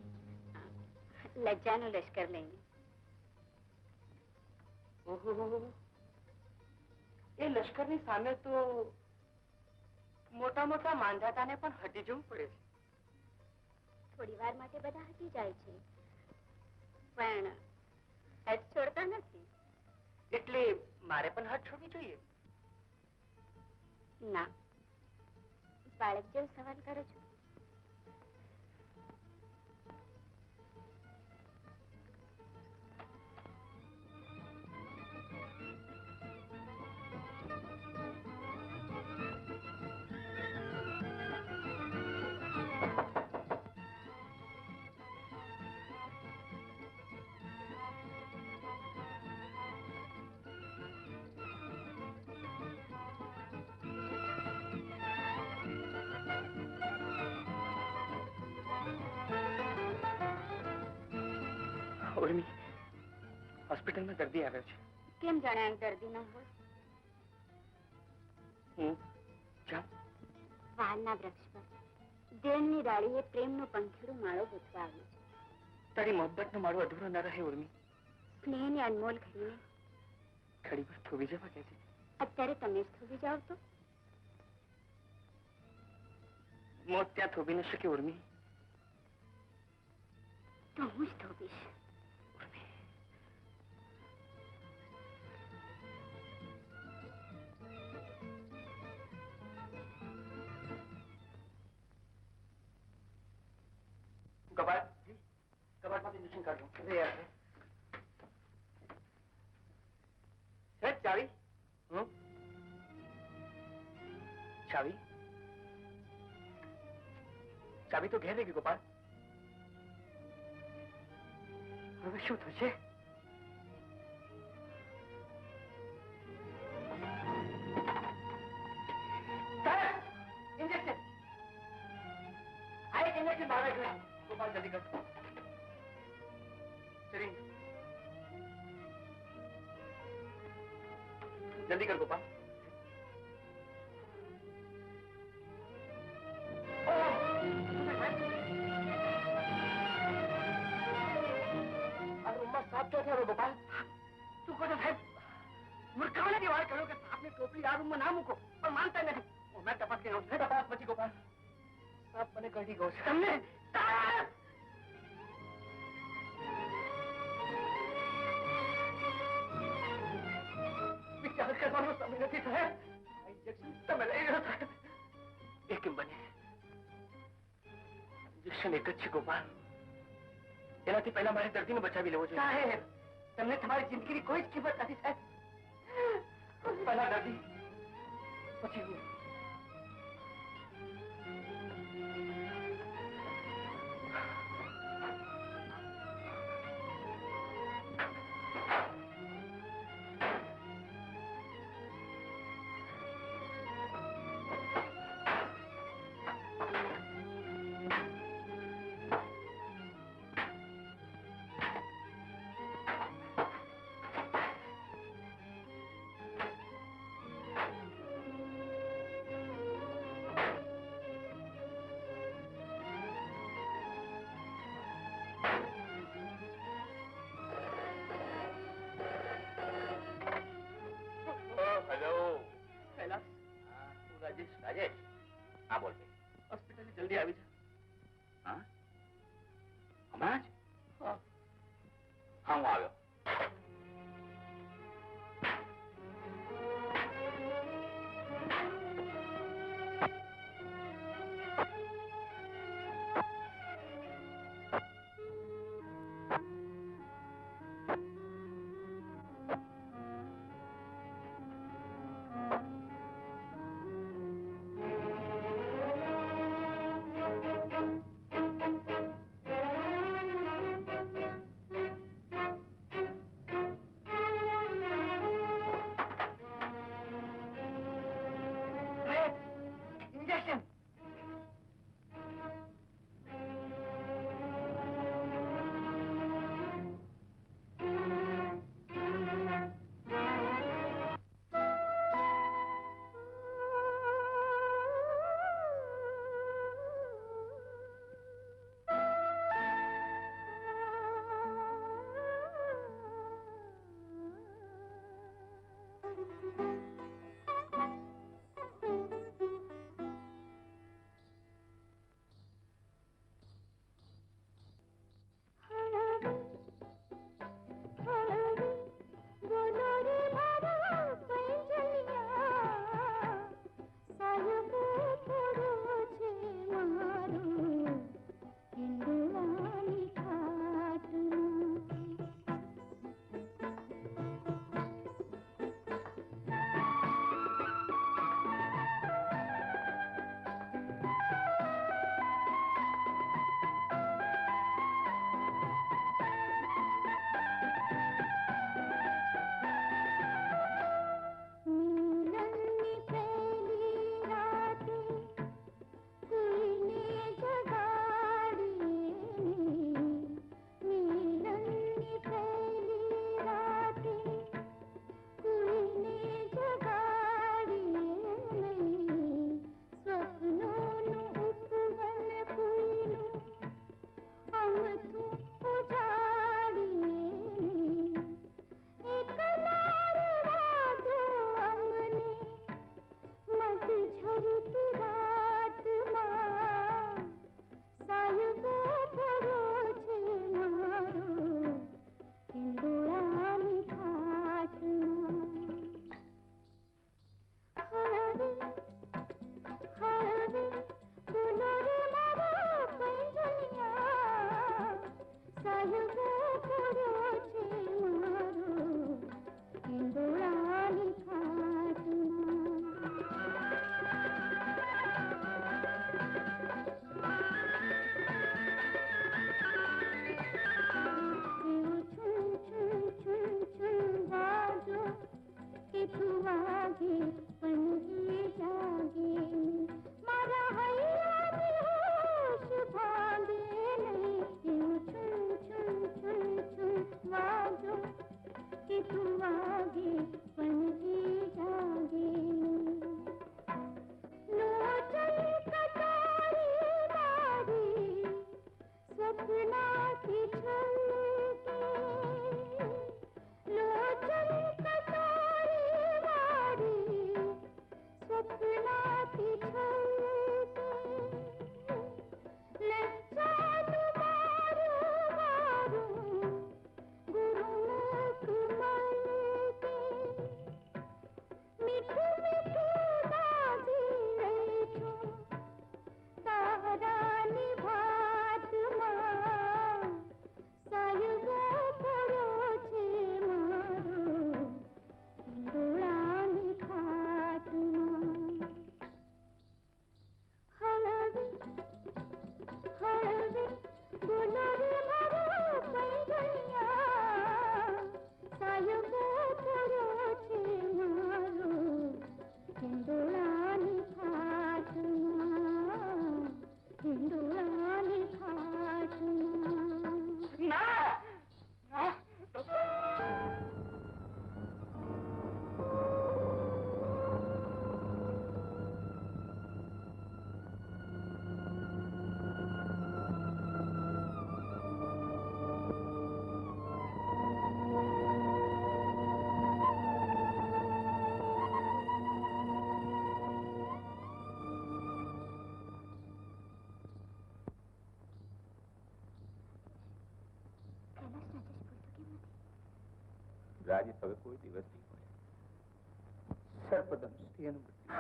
લજ્જાનું લશ્કર લઈને. ઓહો, એ લશ્કરની સામે તો મોટા મોટા માંધાતાને પણ હટી જવું પડે છે. થોડી વાર માટે બધા હટી જાય છે પણ હદ છોડતા નથી. એટલે મારે પણ હદ છોડવી જોઈએ? ના, બાળક જેવું સવાલ કરો છો. ઉર્મી, હોસ્પિટલમાં દર્દી આવ્યો છે. કેમ જાણે અહીં દર્દી ન હોય? હું જાઉં? વાલના વૃક્ષ પર દેવની ડાળીએ પ્રેમનો પંખીડો માળો ગોઠવા આવ્યો છે. તારી મોહબ્બતનો માળો અધૂરો ન રહે ઉર્મી. સ્નેહની અનમોલ ઘડીને ઘડી પર થોભી જવા કહેતી. અત્યારે તમે જ થોભી જાઓ તો મોત ત્યાં થોભી ન શકે ઉર્મી. તો હું જ થોભીશ. કબાટમાંથી ઇન્જેક્શન કાઢો. ચાવી? ચાવી? ચાવી તો ઘેર રહી ગઈ ગોપાલ. હવે શું થશે? ઇન્જેક્શન! આ એક ઇન્જેક્શન બહાર ગયું. ગોપાલ જલ્દી કર. સિરિંજ जल्दी कर गोपाल. साहब क्या कह रहे हो गोपाल? तू को तो साहब मूर्खाओं ने वार करो कि आपने टोपली आ रूम में ना मुको और मानता नहीं. मैं टपक गया हूँ. टपक बची गोपाल. साहब मैंने कर दी गौश. तुमने વિચાર કરવાનો સમય નથી સાહેબ. ઇન્જેક્શન તમે લઈ લો સાહેબ. એ કેમ બને? ઇન્જેક્શન એક જ છે ગોપાલ. એનાથી પહેલા મારે દર્દીને બચાવી લેવો જોઈએ. સાહેબ, તમને તમારી જિંદગીની કોઈ જ કિંમત નથી સાહેબ. પહેલા દર્દી, પછી હું. રાજેશ, હા બોલ. હોસ્પિટલ જલ્દી આવી જા. હા હમણાં જ? હા હા હું આવ્યો. કદાચ હવે કોઈ દિવસ નહીં હોય. સર્પદંશથી એનું મૃત્યુ.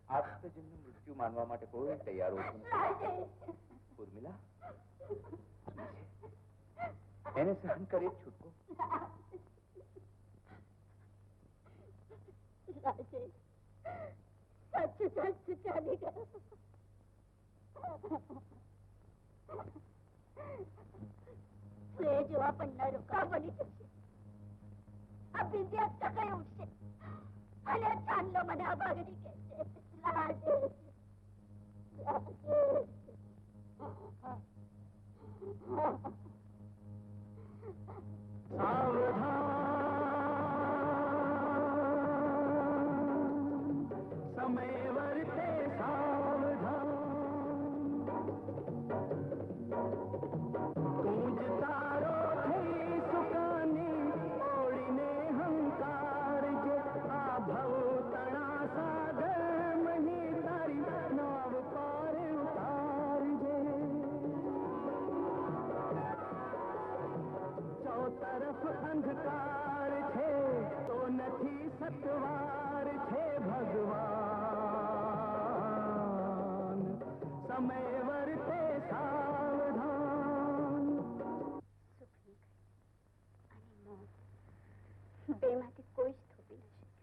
આપ્તજનનું મૃત્યુ માનવા માટે કોઈ તૈયાર હોતું નથી. ઉર્મિલા, એને સહન કરી જ છૂટકો. જોવા પણ રોકા બની જશે. આ બિંદિયા ટકાઈ ઉઠશે અને ચાંદલો મને આ ભાગની કે समय वर्ते सावधान गूंज तारो थई सुकानी ओळीने हंकार जे आ भव तणा सागर मही तारी नाव पार उतारजे चौतरफ अंधकार छे तो નથી સતવાર છે ભગવાન સમય વર્તે સાવધાન. સુખની અને મોહ બેમાંથી કોઈ જ થોપી ન શક્યો.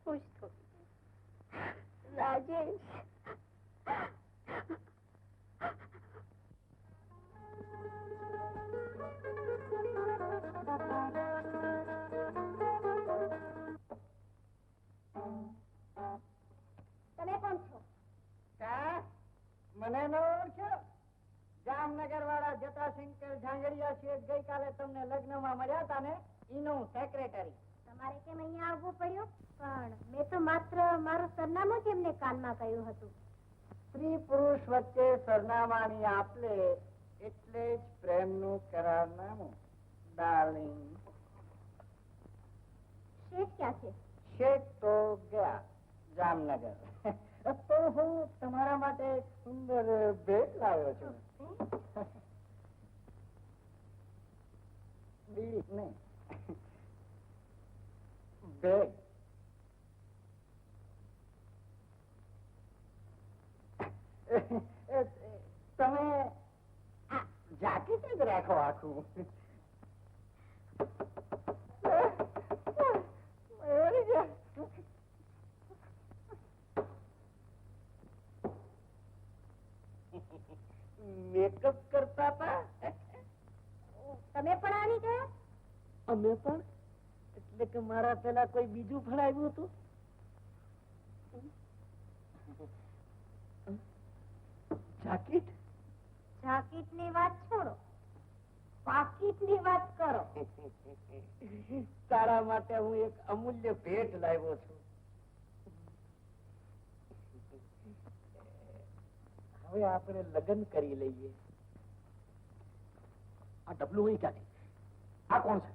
કોઈ જ થોપી નહીં. રાજેશ, તમે કોણ છો? મને ન ઓળખ્યો? જામનગર વાળા જટાશંકર ઝાંગડિયા છે ગઈકાલે તમને લગ્નમાં મળ્યા હતા ને, એનો સેક્રેટરી. તમારે કેમ અહીંયા આવવું પડ્યું? પણ મેં તો માત્ર મારું સરનામું જ એમને કાનમાં કહ્યું હતું. સ્ત્રી પુરુષ વચ્ચે સરનામાની આપલે એટલે જ પ્રેમનું કરારનામું. ડાર્લિંગ, શેઠ ક્યાં છે? શેઠ તો ગયા જામનગર. તો હું તમારા માટે એક સુંદર ભેટ લાવ્યો છું. બીડી નહીં, ભેટ. તમે જાકેટ જ રાખો આખું. મેકઅપ કરતા હતા? તમે પણ આવી ગયા? અમે પણ? એટલે કે મારા પેલા કોઈ બીજું પણ આવ્યું હતું? જાકેટ? જાકેટ ની વાત છોડો, પાકીટ ની વાત કરો. તારા માટે હું એક અમૂલ્ય ભેટ લાવ્યો છું. હવે આપણે લગ્ન કરી લઈએ. આ ડબલું અહીં ક્યાંથી? આ કોણ છે?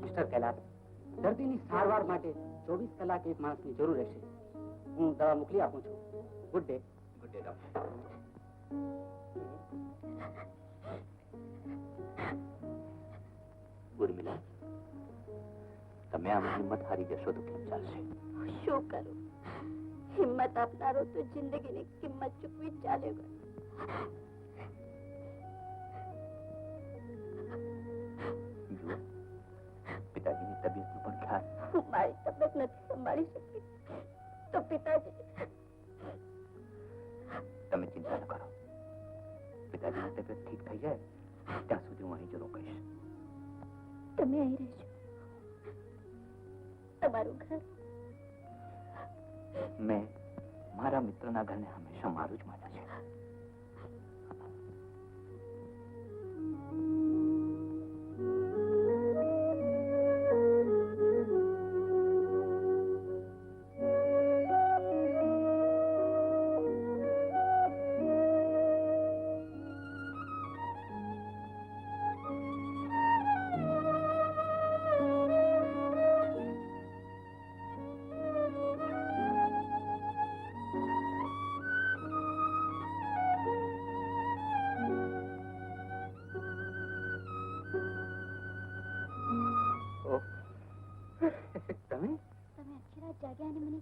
મિસ્ટર કૈલાસ, દર્દીની સારવાર માટે 24 કલાક એક માણસની જરૂર રહેશે. હું દવા મોકલી આપું છું. Good day. Good day doctor. Urmila, તમે આમાં હિંમત હારી જશો તો કેમ ચાલશે? શું કરું? હિંમત આપનારો તો જિંદગીની કિંમત ચૂકવી જ ચાલ્યો ગયો. જુઓ, પિતાજીની તબિયતનું પણ ખ્યાલ. હું મારી તબિયત નથી સંભાળી શકતી તો પિતાજી. તમે ચિંતા ન કરો. પિતાજીની તબિયત ઠીક થઈ જાય ત્યાં સુધી હું અહીં જ રોકાઈશ. તમે અહીં રહેજો. તમારું ઘર મેં મારા મિત્રના ઘરને હંમેશા મારું જ માન્યું છે.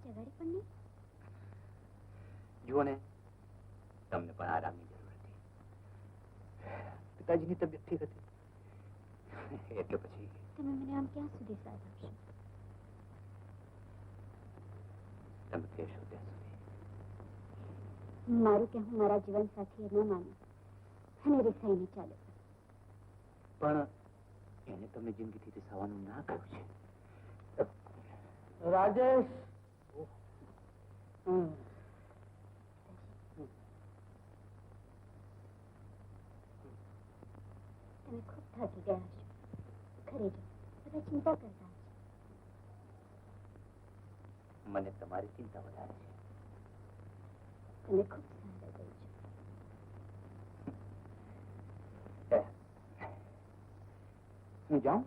જગાડી પણ નહીં? જુઓ ને, તમને પણ આરામની જરૂર હતી. પિતાજીની તબિયત ઠીક હતી એટલે પછી તમે મને આમ ક્યાં સુધી સાથ આપશો? તમે કહેશો ત્યાં સુધી. મારું કે હું મારા જીવન સાથીએ ન માનું અને રિસાઈને ચાલે. પણ એને તમે જિંદગીથી રિસાવાનું ના કહ્યું છે. રાજેશ, તમે ખૂબ થાકી ગયા છો. ઘરે જાઓ, બધા ચિંતા કરતા હશે. મને તમારી ચિંતા વધારે છે. તમે ખૂબ સારા ગઈ છો. હું જાઉં?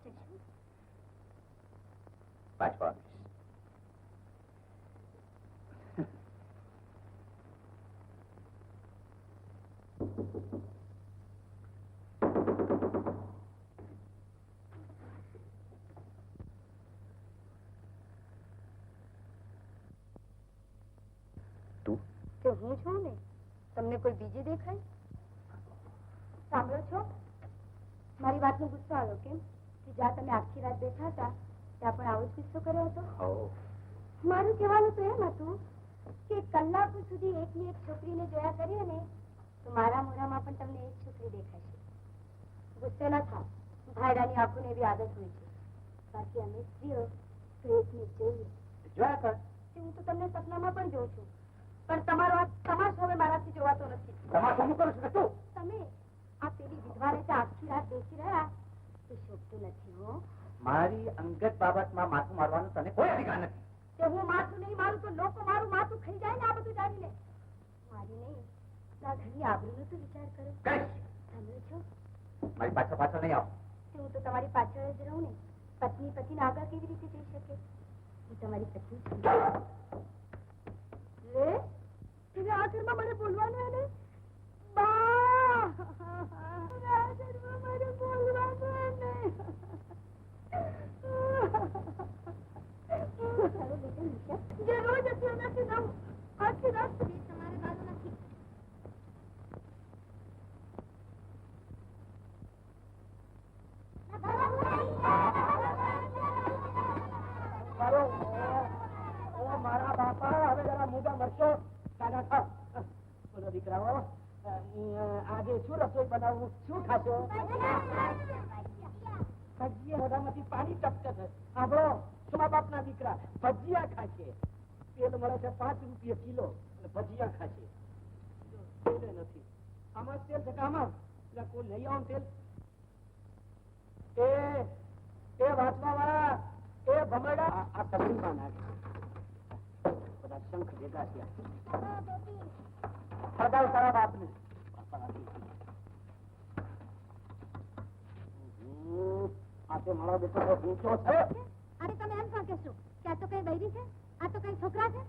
જશો? પાછો આવીશ. તો હું છું ને, તમને કોઈ બીજી દેખાય? સાંભળો છો, મારી વાતનો ગુસ્સો આવ્યો કેમ? કે જ્યાં તમે આખી રાત બેઠા હતા ત્યાં પણ આવો જ ગુસ્સો કર્યો હતો. મારું કહેવાનું તો એમ હતું કે કલાકો સુધી એકની એક છોકરીને જોયા કરીએ ને તો મારા મોઢામાં પણ તમને એક છોકરી દેખાશે. ગુસ્સે ન થાવ, ભાઈડાની આંખોને એવી આદત હોય છે. બાકી અમે સ્ત્રીઓ તો એકને જોઈએ. જોયા કર. હું તો તમને સપનામાં પણ જોઉં છું, પણ તમારો આ તમાશો હવે મારાથી જોવાતો નથી. તમારે શું કરું છું તું? તમે આ પેલી વિધવાને ત્યાં આખી રાત બેસી રહ્યા તે શોભતું નથી. હો, મારી અંગત બાબતમાં માથું મારવાનું તને કોઈ અધિકાર નથી. તે હું માથું નહીં મારું તો લોકો મારું માથું ખાઈ જાય ને. આ બધું જાણીને મારી નહીં, ના ઘણી આબરૂનો તો વિચાર કરો. સાંભળો છો, મારી પાછળ નહીં આવો. હું તો તમારી પાછળ જ રહું ને. પત્ની પતિને આગળ કેવી રીતે જઈ શકે? હું તમારી પત્ની છું. રે તમે આ ઘરમાં મને બોલવાનું એને બા, આ ઘરમાં મને બોલવાનું એને. જે રોજ હતી એનાથી નવું આખી રાત સુધી તમારે બાજુ નથી. મારા બાપા હવે જરા મોઢા મરશો. સાડા થાવ. બોલો દીકરાઓ, આજે શું રસોઈ બનાવવું? શું ખાશો? ભજીયા. મોઢામાંથી પાણી ટપકે છે. આપણો સુમા બાપના દીકરા ભજીયા ખાશે. તેલ મળે છે 5 રૂપિયા કિલો અને ભજીયા ખાશે. તેલ નથી. આમાં તેલ છે કે આમાં? એટલે કોઈ લઈ આવો તેલ. એ વાંચવા વાળા, એ ભમરડા આ તકલીફમાં નાખે. બધા શંખ ભેગા થયા. સદાવ તારા બાપને. આ તે મારો બેટો ઊંચો છે. અરે તમે એમ શું કહેશો કે આ તો કઈ બૈરી છે? આ તો કઈ છોકરા છે?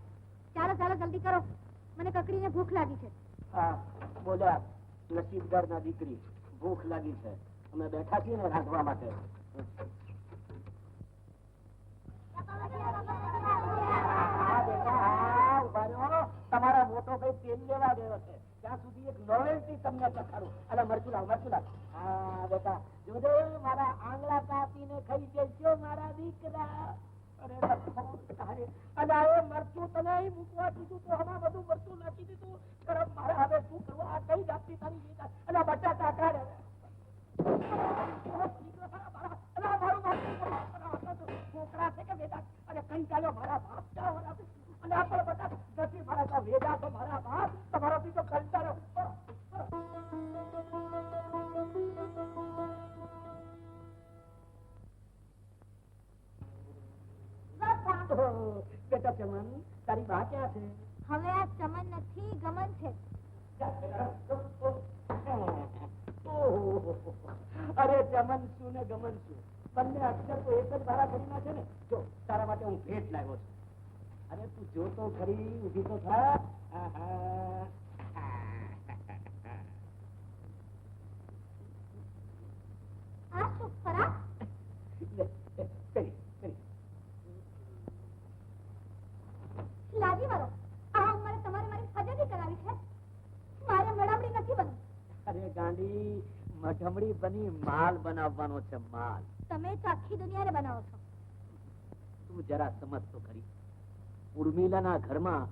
ચાલો ચાલો જલ્દી કરો, મને કકડીને ભૂખ લાગી છે. હા બોલ્યા, નસીબદાર ના દીકરી, ભૂખ લાગી છે. અમે બેઠા છીએ ને રાંધવા માટે. તમારા મોટો ભાઈ તેલ લેવા ગયો છે. ત્યાં સુધી એક નોવેલ્ટી તમને ચખાડું. અરે મરચું લાવ, મરચું લાવ. હા બેટા, જોજો મારા આંગળા કાપીને ખાઈ જશો મારા દીકરા. અરે અને હવે મરચું તને મૂકવા દીધું તો હમણાં બધું મરચું નાખી દીધું. ખરાબ મારે હવે શું કરવું? આ કઈ જાતની તારી અને બટાટા કાઢે. છોકરા છે કે વેદા? અરે કઈ ચાલ્યો મારા બાપ અને આ પણ બધા નથી મારા વેદા તો મારા બાપ તમારો બીજો કંટાળો. બેટા ચમન, તારી બા ક્યાં છે? હવે આ ચમન નથી, ગમન છે. અરે ચમન શું ને ગમન શું, બંને અક્ષર તો એક જ ભારા ઘડીમાં છે ને. જો તારા માટે હું ભેટ લાવ્યો છું. અરે તું જો તો ખરી, ઉભી તો થા. આ શું ખરા? લાજી મારો આ ઉંમરે તમારે મારી ફજેતી કરાવી છે મારે મેળામણી નથી બનવું અરે ગાંડી મઢમડી બની માલ બનાવવાનો છે માલ તમે તો આખી દુનિયાને બનાવો છો તું જરા સમજ તો ખરી ઉર્મિલાના ઘરમાં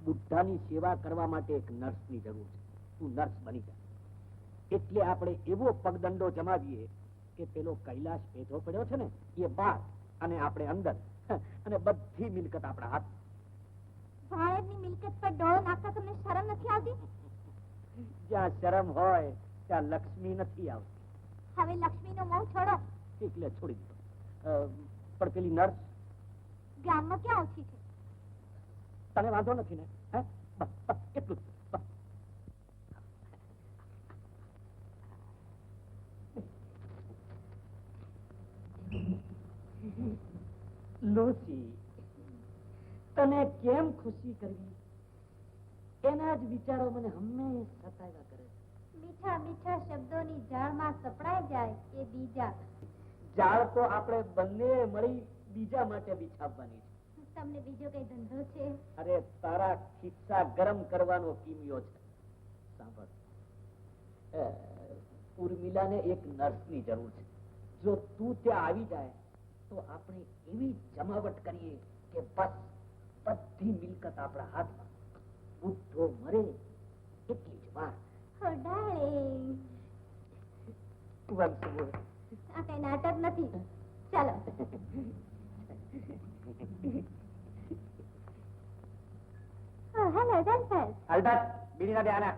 બુઢાની સેવા કરવા માટે એક નર્સની જરૂર છે તું નર્સ બની જા એટલે આપણે એવો પગદંડો જમાવીએ કે પેલો કૈલાશ ભેજો પડ્યો છે ને એ બહાર અને આપણે અંદર અને બધી મિલકત આપણા હાથ ભાણેજની મિલકત પર ડોળો નાખતા તમને શરમ નથી આવતી જ્યાં શરમ હોય ત્યાં લક્ષ્મી નથી આવતી હવે લક્ષ્મીનો મોહ છોડો એટલે છોડી દીધો પણ પેલી નર્સ ગામમાં ક્યાં ઓછી છે તને વાંધો નથી ને હે બસ બસ એટલું જ બસ લુસી તને કેમ ખુશી કરવી એના જ વિચારો મને હંમેશા સતાવ્યા કરે મીઠા મીઠા શબ્દોની જાળમાં સપડાઈ જાય એ બીજા જાળ તો આપણે બંને મળી બીજા માટે બિછાવવાની છે તમને બીજો કઈ ધંધો છે અરે તારા ખિસ્સા ગરમ કરવાનો કિમિયો છે સાંભળ ઉર્મિલાને એક નર્સની જરૂર છે જો તું ત્યાં આવી જાય તો આપણે એવી જમાવટ કરીએ કે બસ બધી મિલકત આપણા હાથમાં બુદ્ધો મરે એટલી જ વાર ઓ ડાર્લિંગ આ કઈ નાટક નથી ચાલો હેલો ડેન્સર અલબત્ત બીડીના બે આના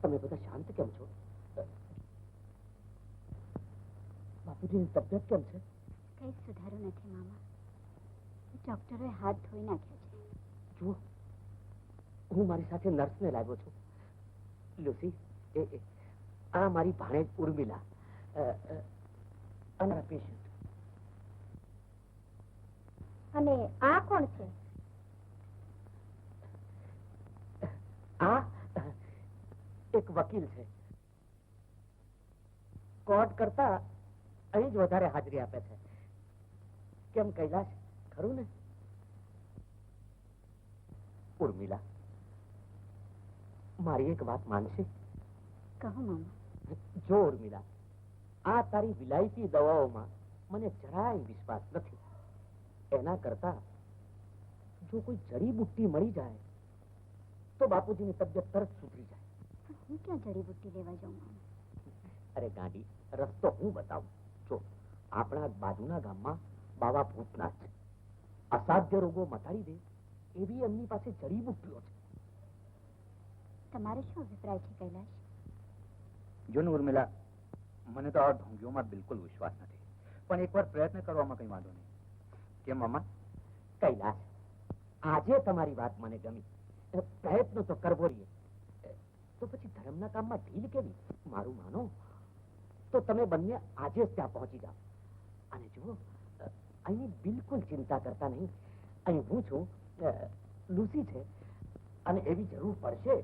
તમે બધા શાંત કેમ છો બાપુજીની તબિયત કેમ છે કઈ સુધારો નથી મામા ડોક્ટરે હાથ ધોઈ નાખ્યા છે જુઓ હું મારી સાથે નર્સને લાવ્યો છું લુસી આ મારી ભાણેજ ઉર્મિલા અને પેશન્ટ અને આ કોણ છે આ એક વકીલ છે કોર્ટ કરતા અહીં જ વધારે હાજરી આપે છે કેમ કૈલાશ ખરું ને ઉર્મિલા મારી એક વાત માનશે કહો મામા જો ઉર્મિલા આ તારી વિલાયતી દવાઓમાં મને જરાય વિશ્વાસ નથી એના કરતા જો કોઈ જડીબુટ્ટી મળી જાય તો બાપુજીની તબિયત તરત સુધરી જાય હું ક્યાં જડીબુટ્ટી લેવા જાઉં મામા અરે ગાંડી રસ્તો હું બતાવું જો આપણા બાજુના ગામમાં બાવા ભૂતનાથ છે અસાધ્ય રોગો મટાડી દે એવી એમની પાસે જડીબુટ્ટીઓ છે તમારે શું અભિપ્રાય છે કૈલાશ જો ને ઉર્મિલા મને તો આ ઢોંગીઓમાં બિલકુલ વિશ્વાસ નથી પણ એકવાર પ્રયત્ન કરવામાં કઈ વાંધો નહીં કેમ મામા કૈલાશ આજે તમારી વાત મને ગમી પ્રયત્ન તો કરવો રહીએ તો પછી ધર્મના કામમાં ઢીલ કેવી મારું માનો તો તમે બંને આજે જ ત્યાં પહોંચી જાઓ અને જુઓ અહીં બિલકુલ ચિંતા કરતા નહીં અહીં હું છું લુસી છે અને એવી જરૂર પડશે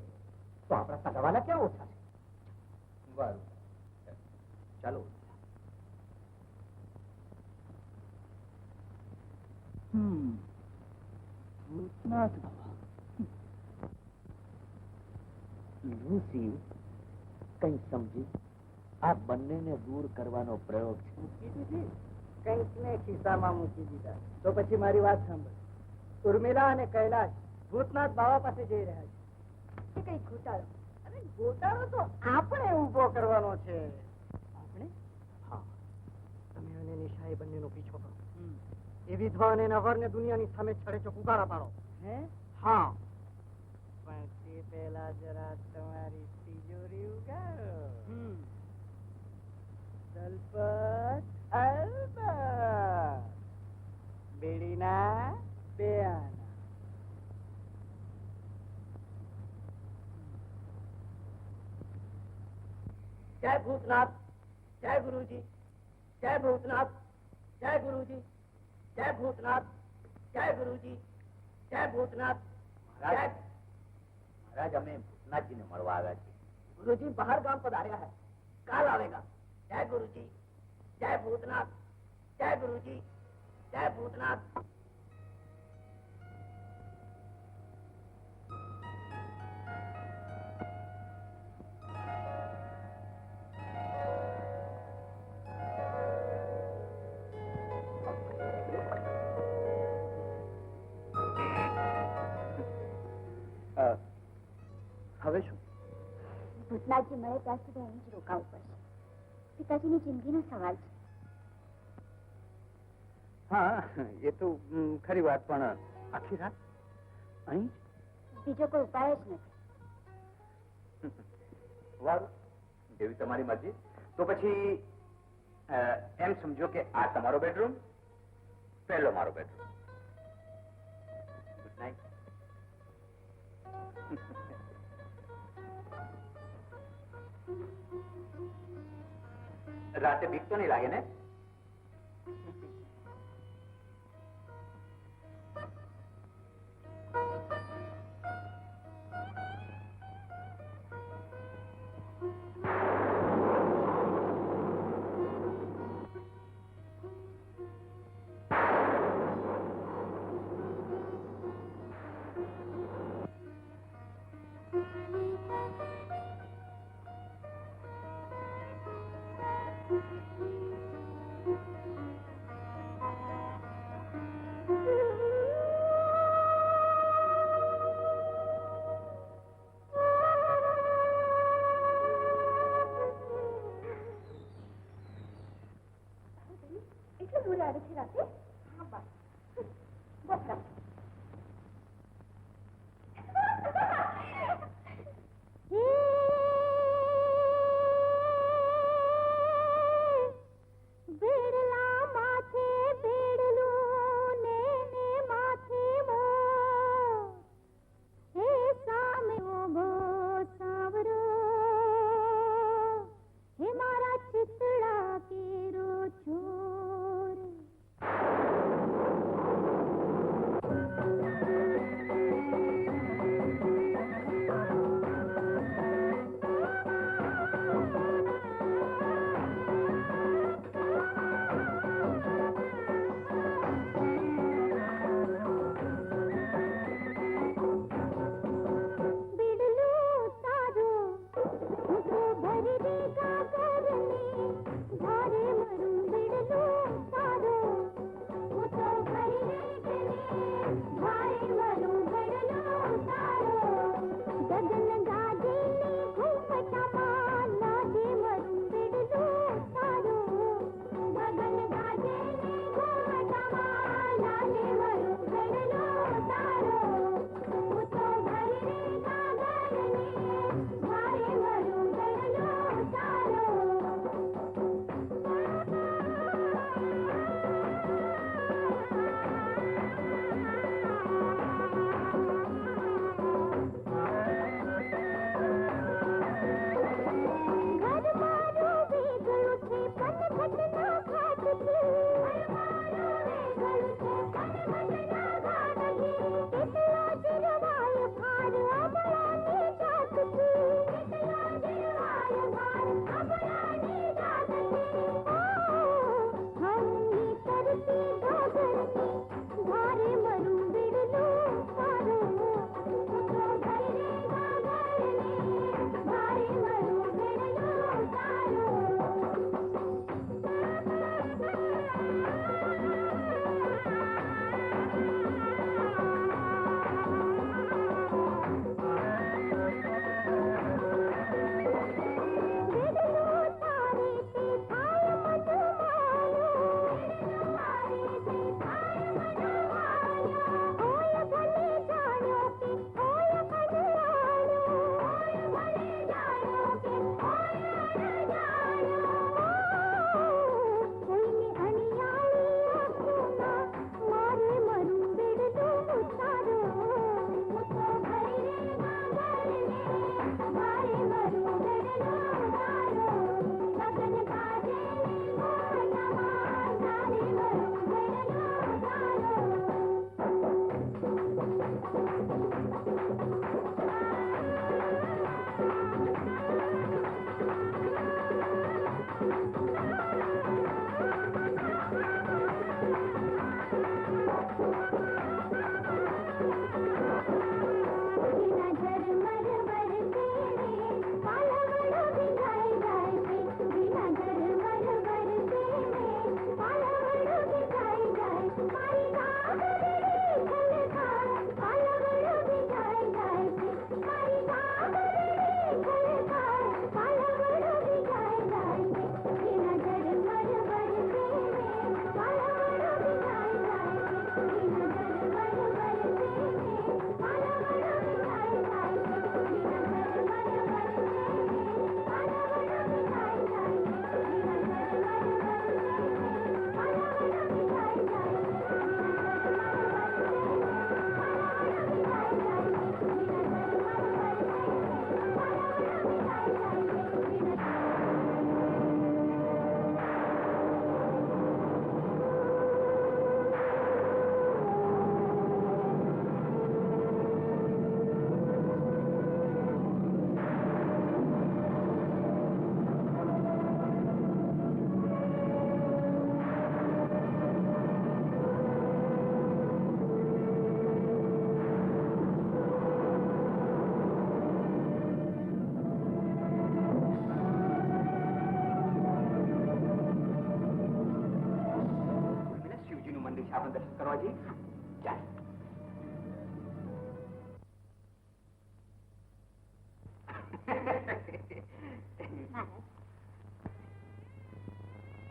તો આપણા સગાવાલા ક્યાં ઓછા છે વારું ચાલો ભૂતનાથ બાબા લુસી કઈ સમજી આ બંનેને દૂર કરવાનો પ્રયોગ છે કંઈક ને ખિસ્સામાં મૂકી દીધા તો પછી મારી વાત સાંભળ ઉર્મિલા અને કૈલાશ ભૂતનાથ બાબા પાસે જઈ રહ્યા છે એ કઈ ઘોટાળો અરે ગોટાળો તો આપણે ઉભો કરવાનો છે આપણે હા તમે અને નિશાએ બંનેનો પીછો કરો એ વિધવા અને નવરને દુનિયાની સામે છડે ચોક ઉગાડા પાડો હે હા પણ તે પહેલા જરા તમારી તિજોરી ઉગાડો દલપત અલબત્ત બેડીના બે આના જય ભૂતનાથ જય ગુરુજી જય ભૂતનાથ જય ગુરુજી જય ભૂતનાથ જય ગુરુજી જય ભૂતનાથ જય મહારાજ અમે ભૂતનાથજીને મળવા આવ્યા છીએ. गुरुजी बाहर गांव पधार्या है, काल आवेगा. जय गुरुजी, जय भूतनाथ, जय गुरुजी, जय भूतनाथ. હવે શું? ભૂતનાથજી મળે ત્યાં સુધી અહીં જ રોકાવું પડશે. પિતાજીની જિંદગીનો સવાલ છે. હા, એ તો ખરી વાત, પણ આખી રાત અહીં બીજો કોઈ ઉપાય જ નથી. વારું, જેવી તમારી મરજી. તો પછી એમ સમજો કે આ તમારો બેડરૂમ, પહેલો મારો બેડરૂમ. Good night. રાતે બીક તો નહીં લાગે ને?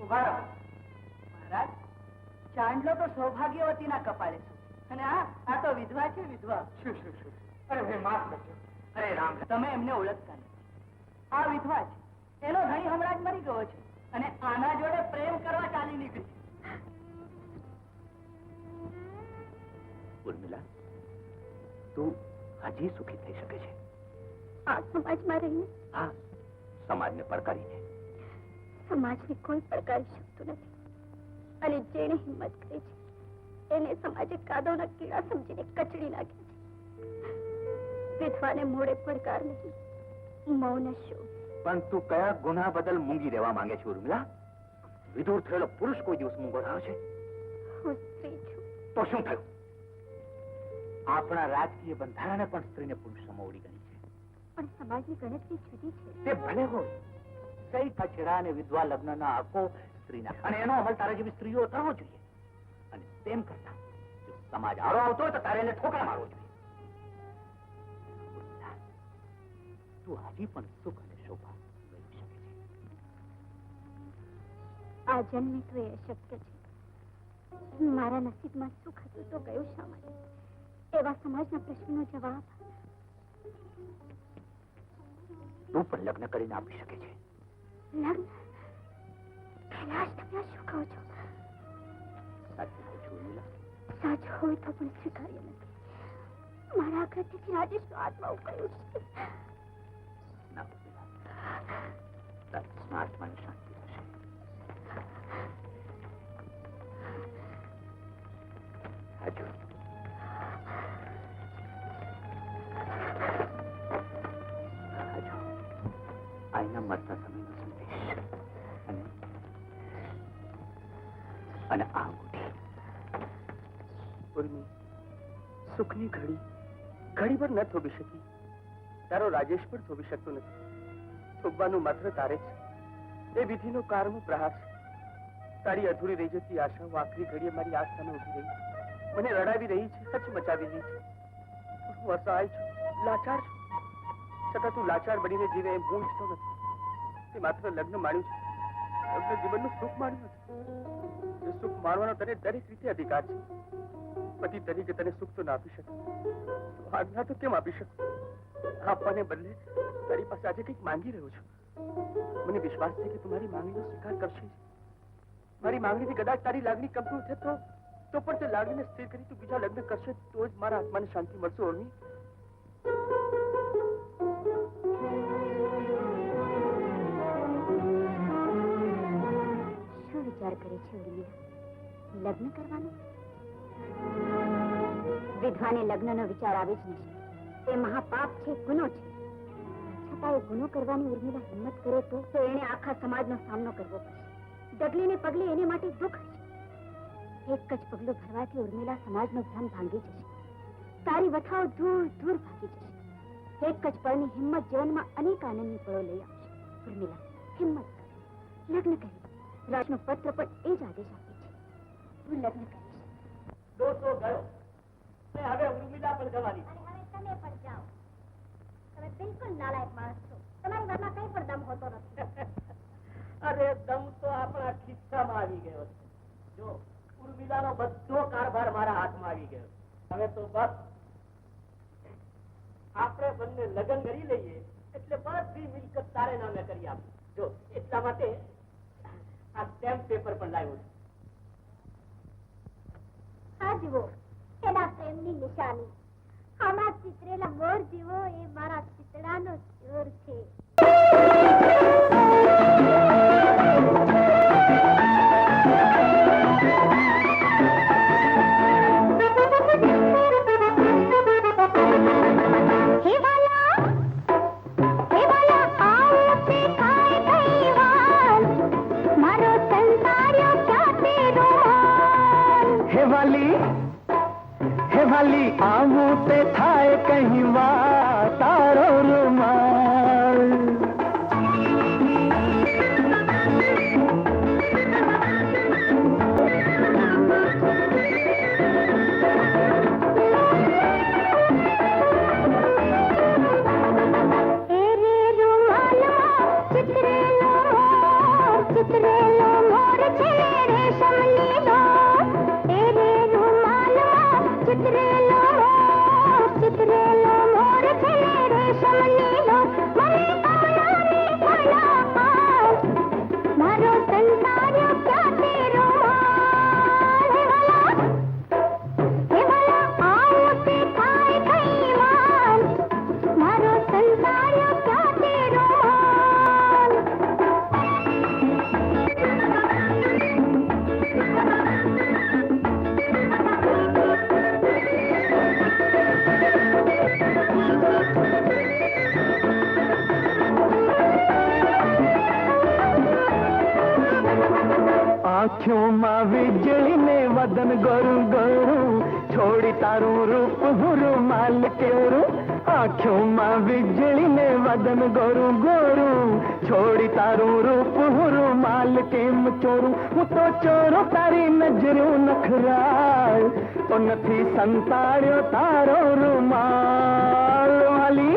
ઉભા રહો મહારાજ. ચાંદલો તો સૌભાગ્યવતીના કપાળે છે અને આ તો વિધવા છે, વિધવા. શું શું શું? અરે ભાઈ માફ કરજો. અરે રામ રામ. તમે એમને ઓળખતા નથી. આ વિધવા છે, એનો ધણી હમણાં જ મરી ગયો છે અને આના જોડે પ્રેમ કરવા ચાલી નીકળી. ઉર્મિલા, તું હજી સુખી થઈ શકે છે. આ સમાજમાં રહીને હા, સમાજને પડકારીને. સમાજને કોઈ પડકારી શકતું નથી અને જેને હિંમત કરી છે એને સમાજે કાદવના કીડા સમજીને કચડી નાખ્યા છે. વિધવાને મોડે પડકાર નહીં, મૌન શું. પણ તું કયા ગુના બદલ મૂંગી રહેવા માંગે છે ઉર્મિલા? વિધુર થયેલો પુરુષ કોઈ દિવસ મૂંગો રહ્યો છે? હું સ્ત્રી છું. તો શું થયું? આપણા રાજકીય બંધારણે પણ સ્ત્રીને પુરુષ સમોવડી ગણી છે. પણ સમાજની ગણતરી જુદી છે. તે ભલે હોય, કઈ છેડા અને વિધવા લગ્નના હકો સ્ત્રીના, અને એનો અમલ તારા જેવી સ્ત્રીઓ કરવો જોઈએ. અને તેમ કરતા જો સમાજ આડો આવતો હોય તો તારે એને ઠોકરા મારવો જોઈએ. ઉર્મિલા, તું હજી પણ સુખ અને શોભા મેળવી શકે છે. આ જન્મે તો એ અશક્ય છે. મારા નસીબમાં સુખ હતું તો ગયું શા માટે? એવા સમાજના પ્રશ્નનો જવાબ તું પણ લગ્ન કરીને આપી શકે છે. લગ્ન? કૈલાશ, તમે આ શું કહો છો? સાચું કહું છું ઉર્મિલા. સાચું હોય તો પણ સ્વીકાર્ય નથી. મારા આઘાતથી રાજેશનો આત્મા ઉકળ્યો છે. ના ઉર્મિલા, રાજેશના આત્માને શાંતિ થશે. હાજુ આઈના મરતા સમયનો સંદેશ અને આ અંગૂઠી. ઉર્મી, સુખની ઘડી પર ન થોભી શકી. તારો રાજેશ પણ થોભી શકતો નથી. થોભવાનું માત્ર તારે જ. એ વિધિનો કારમો પ્રહાર છે. તારી અધૂરી રહી જતી આશાઓ આખરી ઘડીએ મારી આંખ સામે ઉભી રહી, મને રડાવી રહી છે, હચમચાવી રહી છે. હું અસહાય છું, લાચાર છું. છતાં તું લાચાર બનીને જીવે એમ હું ઈચ્છતો નથી. તે માત્ર લગ્ન માણ્યું છે, લગ્ન જીવનનું સુખ માણ્યું નથી. એ સુખ માણવાનો તને દરેક રીતે અધિકાર છે. પતિ તરીકે તને સુખ તો ના આપી શકું, આજ્ઞા તો કેમ આપી શકું? આપવાને બદલે તારી પાસે આજે કંઈક માંગી રહ્યો છું. મને વિશ્વાસ છે કે તું મારી માંગણીનો સ્વીકાર કરશે. મારી માંગણીથી કદાચ તારી લાગણી કમતું છે તો પણ તે લાગણીને સ્થિર કરી તું બીજા લગ્ન કરશે તો જ મારા આત્માને શાંતિ મળશે. ઓર્મી, શું વિચાર કરે છે ઉર્મિલા? લગ્ન કરવાનો? વિધવાને લગ્નનો વિચાર આવે જ નહીં. એ મહાપાપ છે, ગુનો છે. છતાં એ ગુનો કરવાની ઉર્મિલા હિંમત કરે તો એને આખા સમાજનો સામનો કરવો પડશે. ડગલે ને પગલે એને માટે દુઃખ છે. એક જ પગલું ભરવાથી ઉર્મિલા સમાજનો ભ્રમ ભાંગી જશે. તારી વથાઓ દૂર દૂર ભાગી જશે. એક જ પળની હિંમત જીવનમાં અનેક આનંદની પળો લઈ આવશે. ઉર્મિલા, હિંમત કર, લગ્ન કરી. રાજનો પત્ર પણ એ જ આદેશ આપે છે. હું લગ્ન કરીશ. દોષો ગયો ને હવે ઉર્મિલા પણ જવાની. અને હવે તમે પણ જાઓ. તમે બિલકુલ નાલાયક માણસ છો. તમારી વાતમાં કંઈ પણ દમ હોતો નથી. અરે દમ તો આપણા ખિસ્સામાં આવી ગયો છે. જો ઉર્મિલાનો બધો કારભાર મારા હાથમાં આવી ગયો. હવે તો બસ આપણે બંને લગ્ન કરી લઈએ એટલે બધી મિલકત તારે નામે કરી આપું. જો એટલા માટે આ સ્ટેમ્પ પેપર પણ લાવ્યો છું. આ જુઓ, એના પ્રેમની નિશાની. આમાં ચિતરેલા મોર જીવો એ મારા ચિતડાનો ચોર છે. આવું તે થાય કहीं વા તારો રૂમાલ. એરે રૂમાલમાં ચિતરે आँखों में वीजળી ने वदन गोरू गोरू छोड़ी तारू रूप हुरु माल केरू आँखों में वीजળી ने वदन गोरू गोरू छोड़ी तारू रूप हुरु माल केम चोरू हूँ तो चोरो तारी नजरूं नखराल तो नथी संताड़ो तारो रुमाल वाली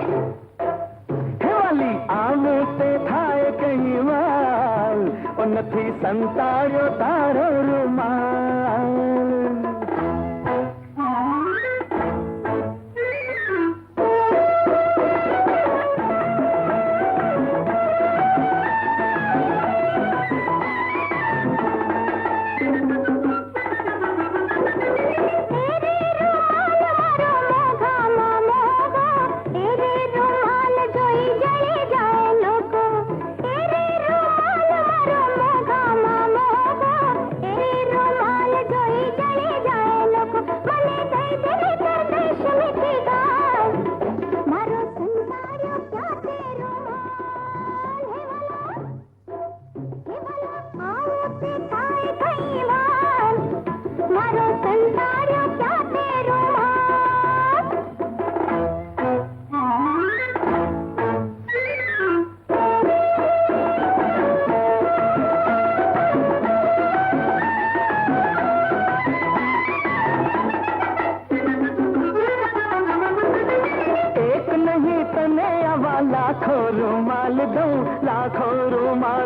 हे वाली आमू ते थाए कहीं वाल और नथी संताड़ो तारो रुमाल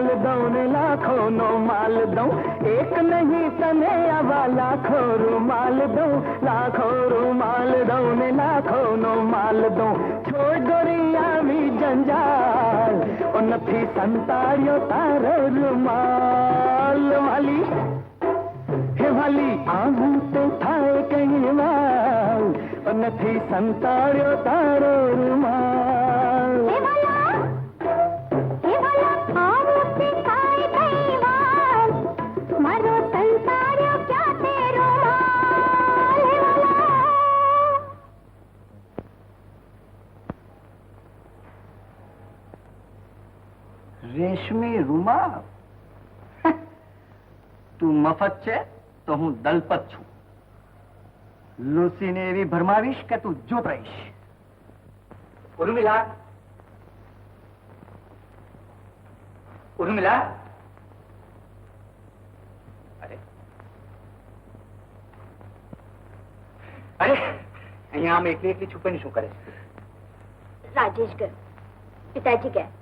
लाखों नो माल दूं एक नहीं तने आवा लाखों रुमाल दूं लाखों रुमाल दूं ने लाखों नो माल दूं छोड़ गोरिया भी जंजाल और नथी संताड़ियो तारो रुमाल वाली हे वाली आहू ते थाए कहीं वाल और नथी संताड़ियो तारो रुमाल રેશમી રૂમાલ તું મફત છે તો હું દલપત છું લુસીને એવી ભરમાવીશ કે તું જોત રહીશ ઉર્મિલા ઉર્મિલા અરે અરે અહીંયા આમ એકલી એકલી છુપાઈને શું કરે છે રાજેશ ગયો પિતાજી ગયા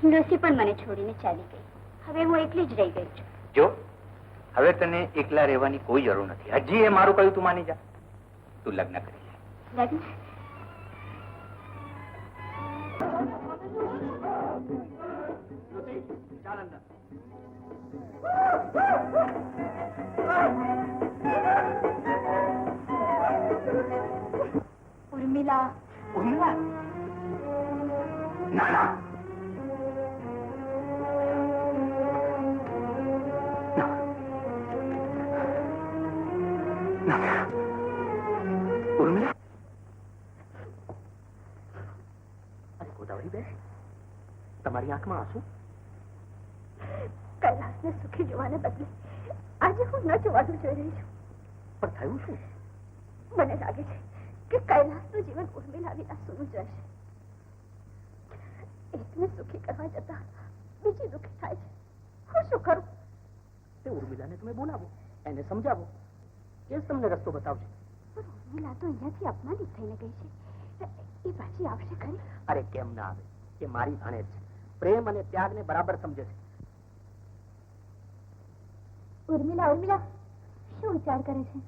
લુસી પણ મને છોડીને ચાલી ગઈ હવે હું એકલી જ રહી ગઈ છું જો હવે તને એકલા રહેવાની કોઈ જરૂર નથી હજી એ મારું કહ્યું તું માની જા તું લગ્ન કરી લે લગ્ન ઉર્મિલા ઉર્મિલા ના ના ઉર્મિલા અરે ગોદાવરી બેન તમારી આંખમાં આંસુ કૈલાસને સુખી જોવાને બદલે આજે હું ન જોવાનું જોઈ રહી છું પણ થયું શું મને લાગે છે કે કૈલાસનું જીવન ઉર્મિલા વિના સૂનું જ રહેશે એકને સુખી કરવા જતા બીજી દુઃખી થાય છે હું શું કરું તે ઉર્મિલાને તમે બોલાવો એને સમજાવો એ જ તમને રસ્તો બતાવશે પણ ઉર્મિલા તો અહીંયાથી અપમાનિત થઈને ગઈ છે એ પાછી આવશે ખરી અરે કેમ ના આવે એ મારી ભાણેજ છે પ્રેમ અને ત્યાગને બરાબર સમજે છે ઉર્મિલા ઉર્મિલા શું વિચાર કરે છે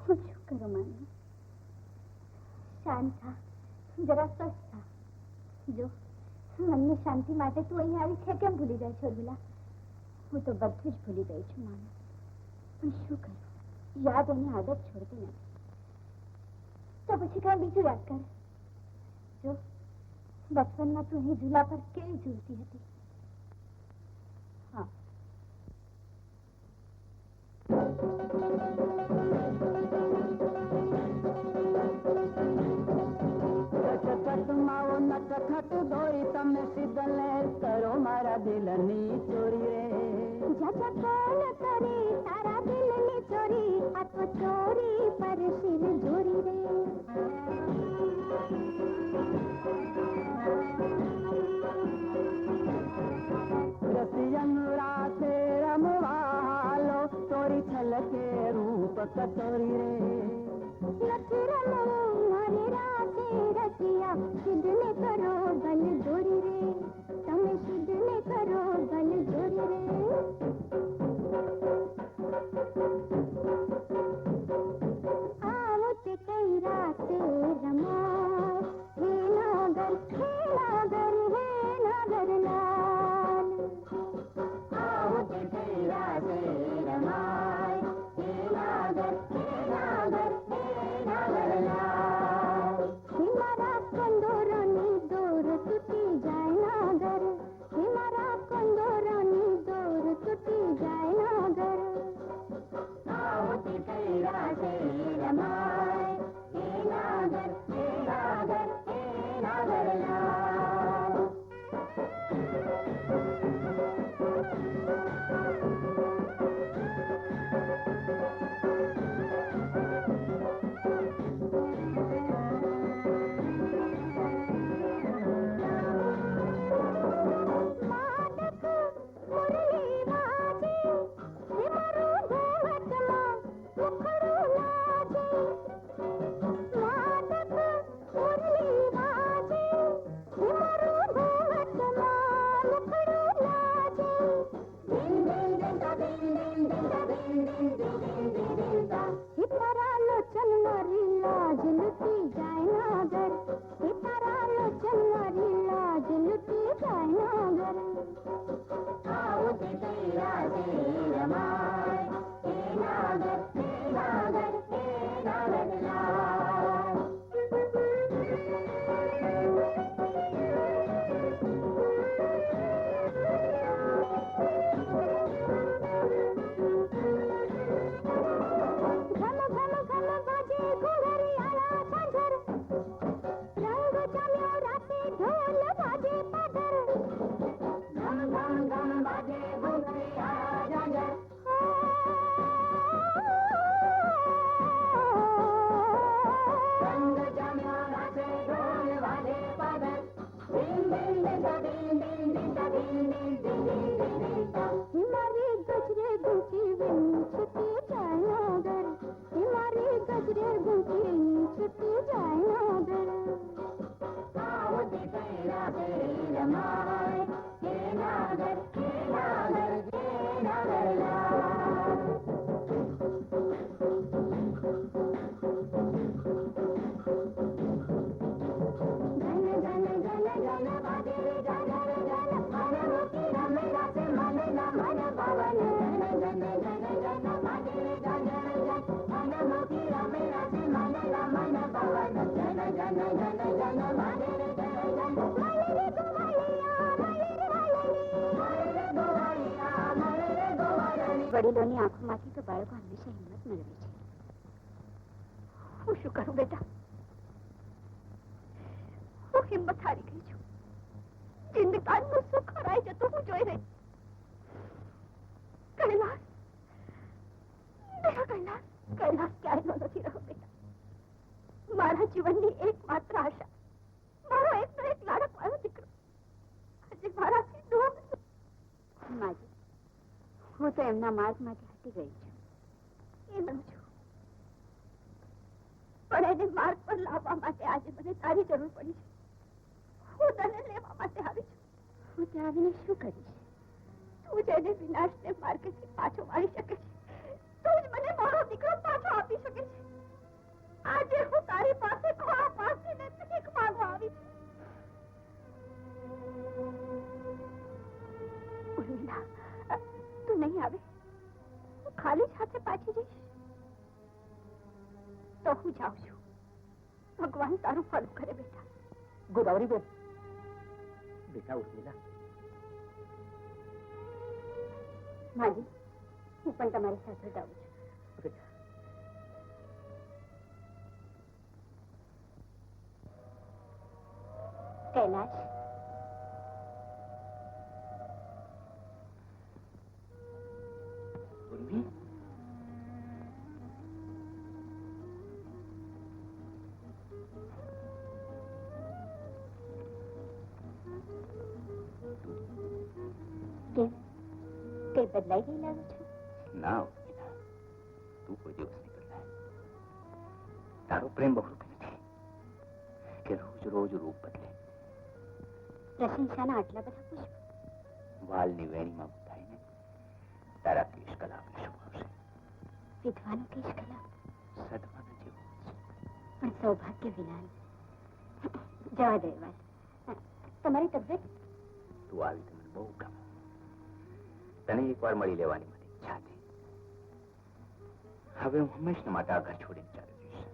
હું શું કરું માની શાંત થા જરા સ્વસ્થ થા. જો મનની શાંતિ માટે તું અહીં આવી છે કેમ ભૂલી જાય છે ઉર્મિલા? હું તો બધું જ ભૂલી ગઈ છું માને, પણ શું કરું, યાદ એની આદત છોડતી નથી. તો પછી કાંઈ બીજું યાદ કર. જો બચપનમાં તું અહીં ઝૂલા પર કેવી ઝૂલતી હતી. હા, માવો નટખટ દોરી તમે સિદ્ધલે કરો મારા દિલની ચોરી રે. જજા કોણ કરે તારા દિલની ચોરી, આ તો ચોરી પર શિર જોરી રે. રસિયન રાતે રમવા હાલો, ચોરી છલકે રૂપ કટોરી રે. નથી રમવું મારે રાતે રસિયા, સિદ્ધને કરો ગલ જોરી રે. તમે સિદ્ધને કરો ગલ જોરી રે. આવો તે કઈ રાતે રમાય, હે નાગર હે નાગર હે નાગર લાલ. આવો તે કઈ રાતે રમાય, હે નાગર હે નાગર હે નાગર લાલ. હે મારા કંદોરોની દોર તૂટી જાય નાગર, હે મારા કંદોરોની દોર તૂટી જાય નાગર. આવો તે કઈ રાતે રમાય, હે નાગર હે નાગર હે નાગર લાલ. માદક મુરલી વાજે, હે મારું ઘૂંઘટમાં મુખડું લાજે. માદક મુરલી વાજે, હે મારું ઘૂંઘટમાં મુખડું લાજે. દિન દિન દિનતા દિન દિન દિનતા દિન દિન દિન દિન દિન દિનતા. હે તારા લોચન મારી લાજ લૂટી જાય નાગર, હે તારા લોચન મારી લાજ લૂટી જાય નાગર. આવો તે કઈ રાતે રમાય, હે નાગર હે નાગર હે નાગર લાલ. ઘમ ઘમ ઘમ બાજે ઘુંઘરિયાળા ઝાંઝર, રંગ જામ્યો રાતે ઢોલ વાજે પાદર. ઘમ ઘમ ઘમ બાજે ઘુંઘરિયાળા ઝાંઝર. રંગ જામ્યો રાતે ઢોલ વાજે પાદર. દિન દિન દિનતા દિન દિન દિનતા દિન દિન દિન દિન દિન દિનતા. હે મારી ગજરે ગુંચી વીણી છૂટી જાય નાગર, હે મારી ગજરે ગુંચી છૂટી જાય નાગર. આવો તે કઈ રાતે રમાય, હે નાગર હે નાગર હે નાગર લાલ. ઘન ઘન ઘન ઘન વાગે રે જાગર જન, મન મોતી રમે રાતે મન ના મન પવન. ઘન ઘન ઘન ઘન વાગે રે જાગર જન, મન મોતી રમે રાતે મન ના મન પવન. ઘન ઘન ઘન ઘન વાગે રે જાગર જન. મલે રે ગોવાળિયા મલે રે વાલણી, મલે રે ગોવાળિયા મલે રે ગોવાળણી. વડીલોની આંખોમાંથી તો બાળકો હંમેશા હિંમત મેળવે છે. હું શું કરું બેટા? હું હિંમત હારી ગઈ છું. જિંદગાનનું સુખ હરાઈ જતું હું જોઈ રહી. કૈલાસ બેટા, કૈલાસ કૈલાસ ક્યાંય નથી રહ્યો બેટા. મારા જીવનની એકમાત્ર આશા, મારો એકનો એક લાડકવાળો દીકરો આજે મારાથી દૂર છે. માજી, હું તો એમના માર્ગમાંથી હટી ગઈ છું. એ જાણું છું, પણ એને માર્ગ પર લાવવા માટે આજે મને તારી જરૂર પડી છે. હું તને લેવા માટે આવી છું. હું ત્યાં આવીને શું કરીશ? તું જ એને વિનાશને માર્ગથી પાછો વાળી શકે છે. તું જ મને મારો દીકરો પાછો આપી શકે છે. આજે હું તારી પાસે ખોળા પાસીને ભીખ માંગવા ઉર્મિલા, તું નહીં આવે, હું ખાલી જ હાથે પાછી જઈશ. તો હું જાઉં છું. ભગવાન તારું ફળ કરે બેટા. ગોદાવરી બેન, બેટા ઉર્મિલા, માજી, હું પણ તમારી સાથે જાઉં છું. બેટા કૈલાશ, ઉર્મી, કેમ કઈ બદલાઈ ગઈ લાગે છે? ના ઉર્મિલા, તું કોઈ દિવસ નહીં બદલાય. તારો પ્રેમ બહુરૂપી નથી કે રોજ રોજ રૂપ બદલે. પ્રશંસાના આટલા બધા પુષ્પ. વાલની વેણીમાં ગુંથાઈને તારા કેશ કલાપને શું આવશે? વિધવાનો કેશ કલાપ, સદમાના જેવો પણ સૌભાગ્ય વિનાનું. જવા દે વાત. તમારી તબિયત? તું આવી તો મને બહુ ગમે. તને એકવાર મળી લેવાની મને ઈચ્છા હતી. હવે હું હંમેશા માટે આ ઘર છોડીને ચાલી જઈશ.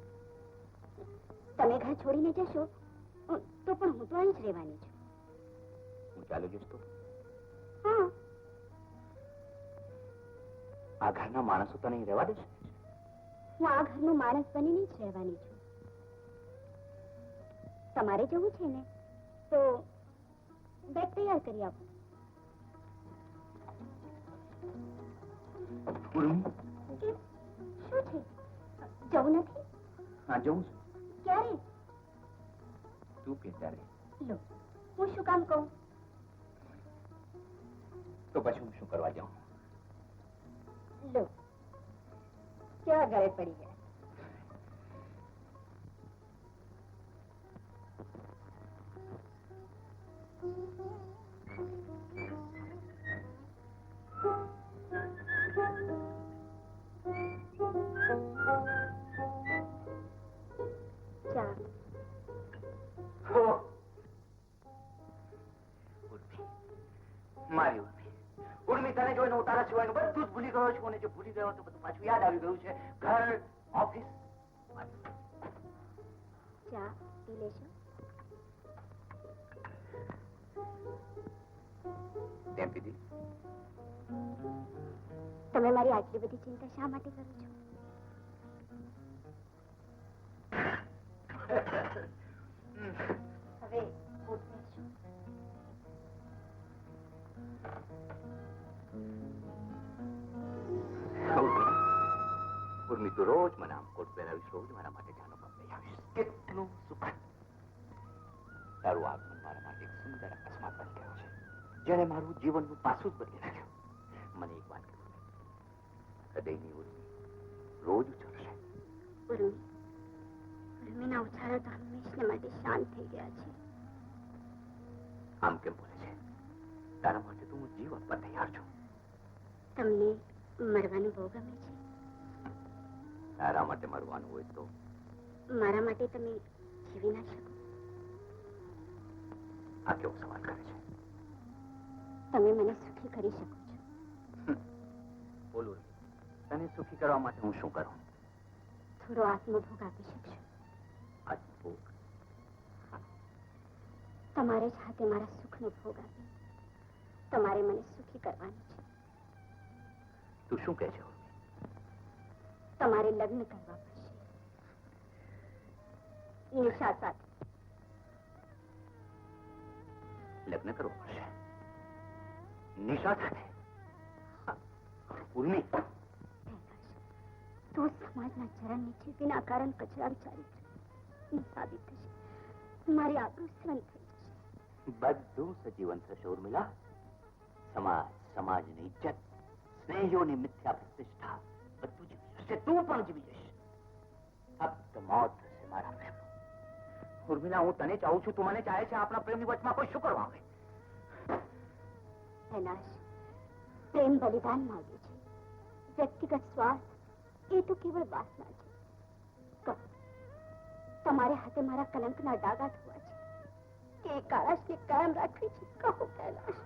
તમે ઘર છોડીને જશો તો પણ હું તો અહીં જ રહેવાની છું. હું ચાલ્યો જઈશ તો હા, આ ઘરના માણસો તને અહીં રહેવા દેશે? હું આ ઘરનો માણસ બનીને જ રહેવાની છું. તમારે જવું છે ને તો બેગ તૈયાર કરી આપો. ઉર્મી, શું છે? જવું નથી? હા જવું છું. ક્યારે? તું કે ત્યારે. લો, હું શું કામ કહું? તો પછી હું શું કરવા જાઉં? લો, કેવા ગળે પડી ગયા. ચા. મારી ઉર્મી, તને જોઈને હું તારા સિવાયનું બધું જ ભૂલી ગયો છું. અને જો ભૂલી ગયો તો બધું પાછું યાદ આવી ગયું છે. ઘર, ઓફિસ. ચા પી લેશો? તેમ પીધી? તમે મારી આટલી બધી ચિંતા શા માટે કરો છો? હવે ઉઠ બેસો. ઉર્મી, તું રોજ મને આમ કોટ પહેરાવીશ, રોજ મારા માટે જાનો કપ લઈ આવીશ. કેટલું સુખ. તારું આગમન મારા માટે એક સુંદર અકસ્માત બની ગયો છે, જેણે મારું જીવનનું પાસું જ બદલી નાખ્યું. મને એક વાત કહ્યું, હૃદયની ઉર્મી રોજ ઉછળશે. ઉર્મીના ઉછાળો તો હંમેશને માટે શાંત થઈ ગયા છે. આમ કેમ બોલે છે? તારા માટે તો હું જીવ આપવા તૈયાર છું. તમને મરવાનું બહુ ગમે છે? તારા માટે મરવાનું હોય તો મારા માટે તમે જીવી ના શકો? આ કેવો સવાલ કરે છે? તમે મને સુખી કરી શકો છો. બોલું, તને સુખી કરવા માટે હું શું કરું? થોડો આત્મભોગ આપી શકશો? આત્મભોગ? તમારે જ હાથે મારા સુખનો ભોગ આપી તમારે મને સુખી કરવાની છે. તું શું કહે છે? તમારે લગ્ન કરવા પડશે નિશા સાથે. લગ્ન કરવું પડશે નિશા સાથે? ઉર્મી, તો સમાજના ચરણ નીચે વિના કારણ કચરાળ ચારિત્ર સાબિત થશે. મારી આબરૂ સ્વંત થઈ જશે. બધું સજીવન થશે ઉર્મિલા. સમાજ, સમાજની ઇજ્જત, સ્નેહીઓની મિથ્યા પ્રતિષ્ઠા બધું જીવી જશે. તું પણ જીવી જશે. ફક્ત મોત થશે મારા પ્રેમ. ઉર્મિલા, હું તને ચાહું છું, તું મને ચાહે છે. આપણા પ્રેમની વચમાં કોઈ શું કરવા આવે? કૈલાશ, પ્રેમ બલિદાન માંગે છે. વ્યક્તિગત સ્વાર્થ એ તો કેવળ વાસના છે. કહો, તમારે હાથે મારા કલંકના ડાઘા ધોવા છે કે એ કાળાશને કાયમ રાખવી છે? કહો કૈલાશ.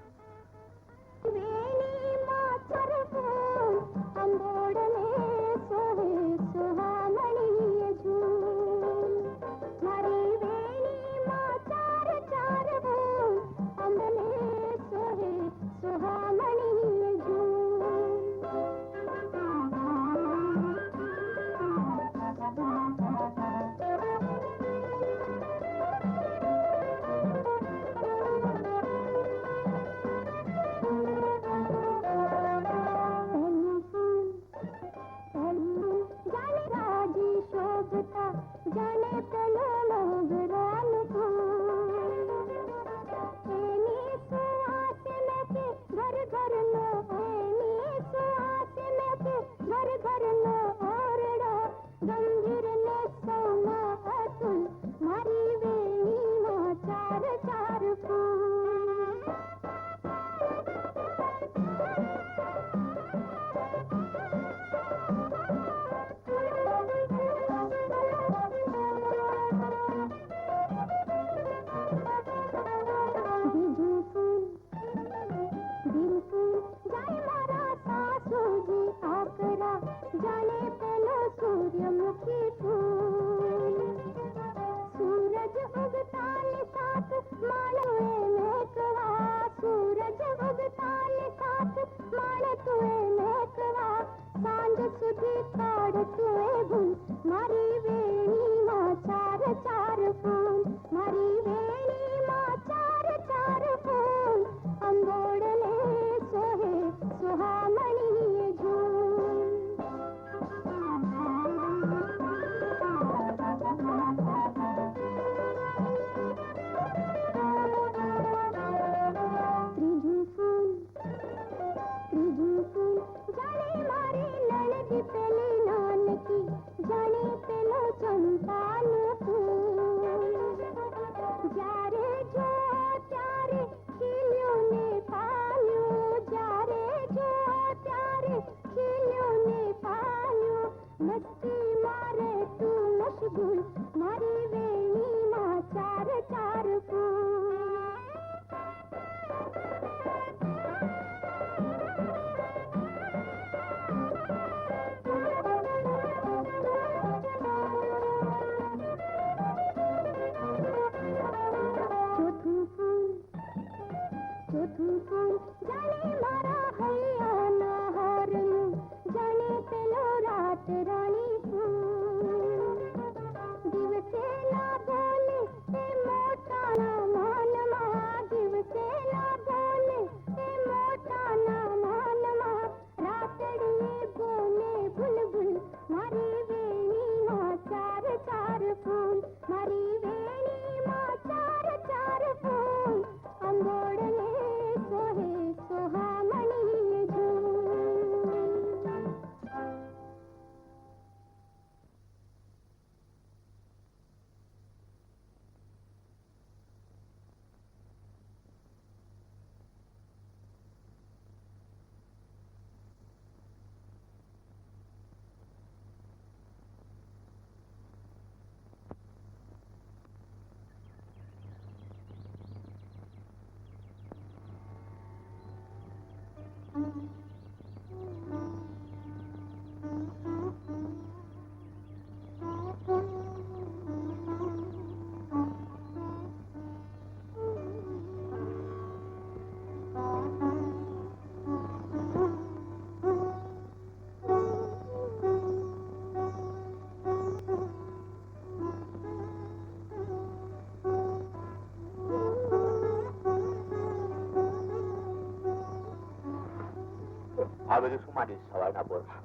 આ બધું શું માંડીશ સવારના પોરમાં?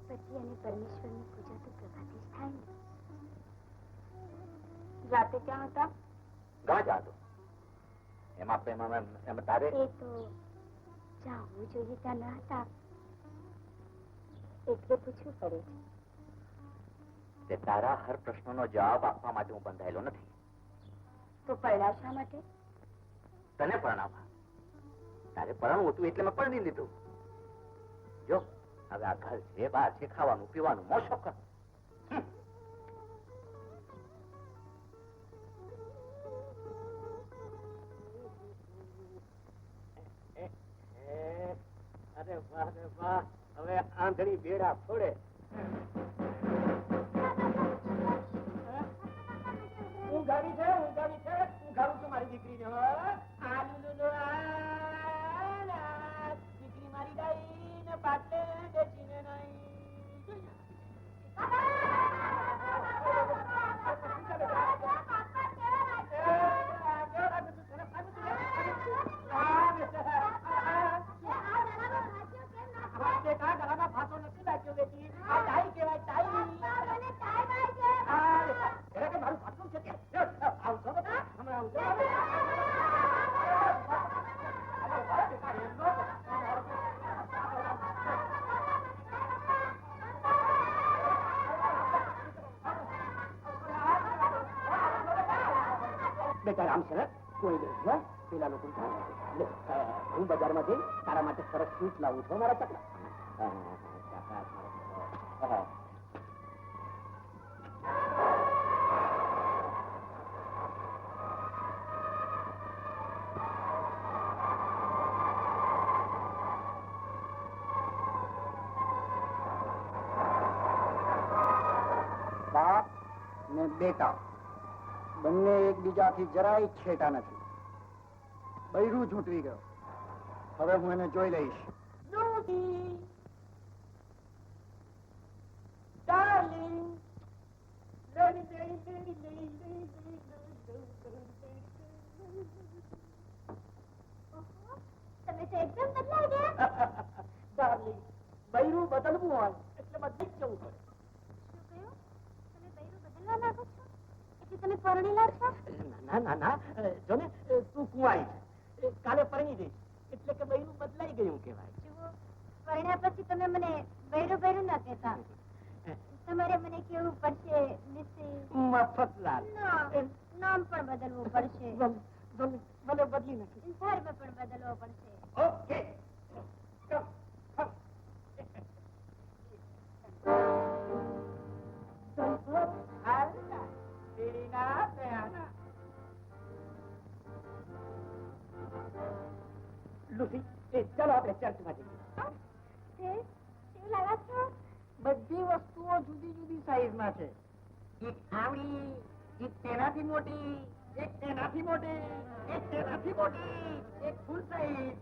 પતિ અને પરમેશ્વરની પૂજા તો પ્રભાતે જ થાય ને. રાતે ક્યાં હતા? ગાં જાતો એમાં પ્રેમ એમ તારે એ તો જ્યાં હોવું જોઈએ ત્યાં ન હતા એટલે પૂછવું પડે છે. તે તારા હર પ્રશ્નનો જવાબ આપવા માટે હું બંધાયેલો નથી. તો પરણા શા માટે? તને પરણાવવા. તારે પરણવું હતું એટલે મેં પરણી લીધું. જો હવે આ ઘર છે, બહાર છે, ખાવાનું પીવાનું મોશો કર. વાહ રે વાહ, હવે આંધળી બેડા ફોડે. હું ગાડી છે, હું ગાડું છું મારી દીકરીને. દીકરી મારી ડાઈ ને પાટલે બેસીને નહીં. ફાંસો નથી લાગ્યો બેટી, આ ટાઈ કહેવાય, ટાઈ. મારું પાટલું છે આવજો હમણાં આવજો. બેટા રામ શરત કોઈ નહીં, પેલા લોકો હું બજારમાંથી તારા માટે સરસ સ્વીટ લાવું છું મારા ચકલા. બાપ ને બેટા બંને એકબીજાથી જરાય છેટા નથી. બૈરું ઝૂંટવી ગયો. હવે હું એને જોઈ લઈશ. તમે તો એકદમ બદલાઈ ગયા. ડાર્લિંગ, બૈરું બદલવું હોય એટલે બદલી જ જવું પડે. શું કહ્યું? તમે બૈરું બદલવા માંગો છો? એટલે તમે પરણેલા છો? ના ના ના, જો ને તું કુંવારી છે, કાલે પરણી જઈશ એટલે કે બૈરું બદલાઈ ગયું કહેવાય. જુઓ, પરણ્યા પછી તમે મને બૈરું બૈરું ના કહેતા. તમારે મને કેવું પડશે મફતલાલ. નામ પણ બદલવું પડશે. મને બદલી નાખી. ધર્મ પણ બદલવો પડશે. ઓકે. લુસી, ચાલો આપણે ચર્ચમાં જઈએ. કેવું લાગે છો? બધી વસ્તુઓ જુદી જુદી સાઈઝમાં છે. એક આવડી, એક તેનાથી મોટી, એક તેનાથી મોટી, એક તેનાથી મોટી, એક ફૂલ સાઈઝ.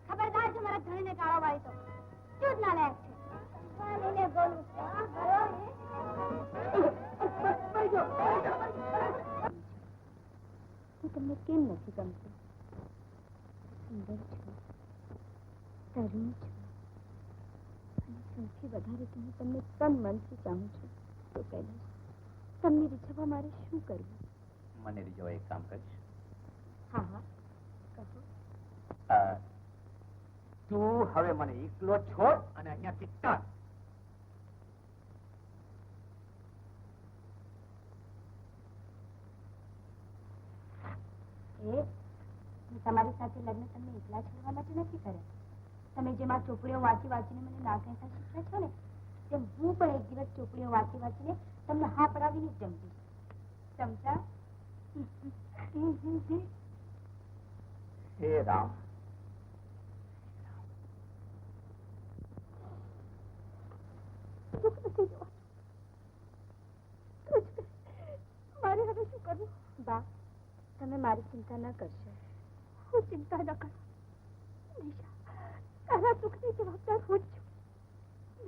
ખબરદાર જો મારા ધણીને ગાળો વાળી તો શું જ ના લાયક છે. વાલીને બોલું હું તમને કેમ નથી ગમતી? સુંદર છું, તરુણ છું, અને સૌથી વધારે તો હું તમને તન મનથી ચાહું છું. તો કૈલાસ, તમને રીઝવવા મારે શું કરવું? મને રીઝવવા એક કામ કરીશ. હા હા, કહો. તું હવે મને એકલો છોડ અને અહીંયાથી ટન. હું તમારી સાથે લગ્ન તમને એકલા છોડવા માટે નથી કર્યા. તમે જેમ આ ચોપડીઓ વાંચી વાંચીને મને ના કહેતા શીખ્યા છો ને, તેમ હું પણ એક દિવસ ચોપડીઓ વાંચી વાંચીને તમને હા પડાવીને જ જમતી. સમજા? હે રામ. મારે હવે શું કરવું? બા, તમે મારી ચિંતા ન કરશો. હું ચિંતા ન કરું. તારા સુખની જવાબદાર હું જ છું.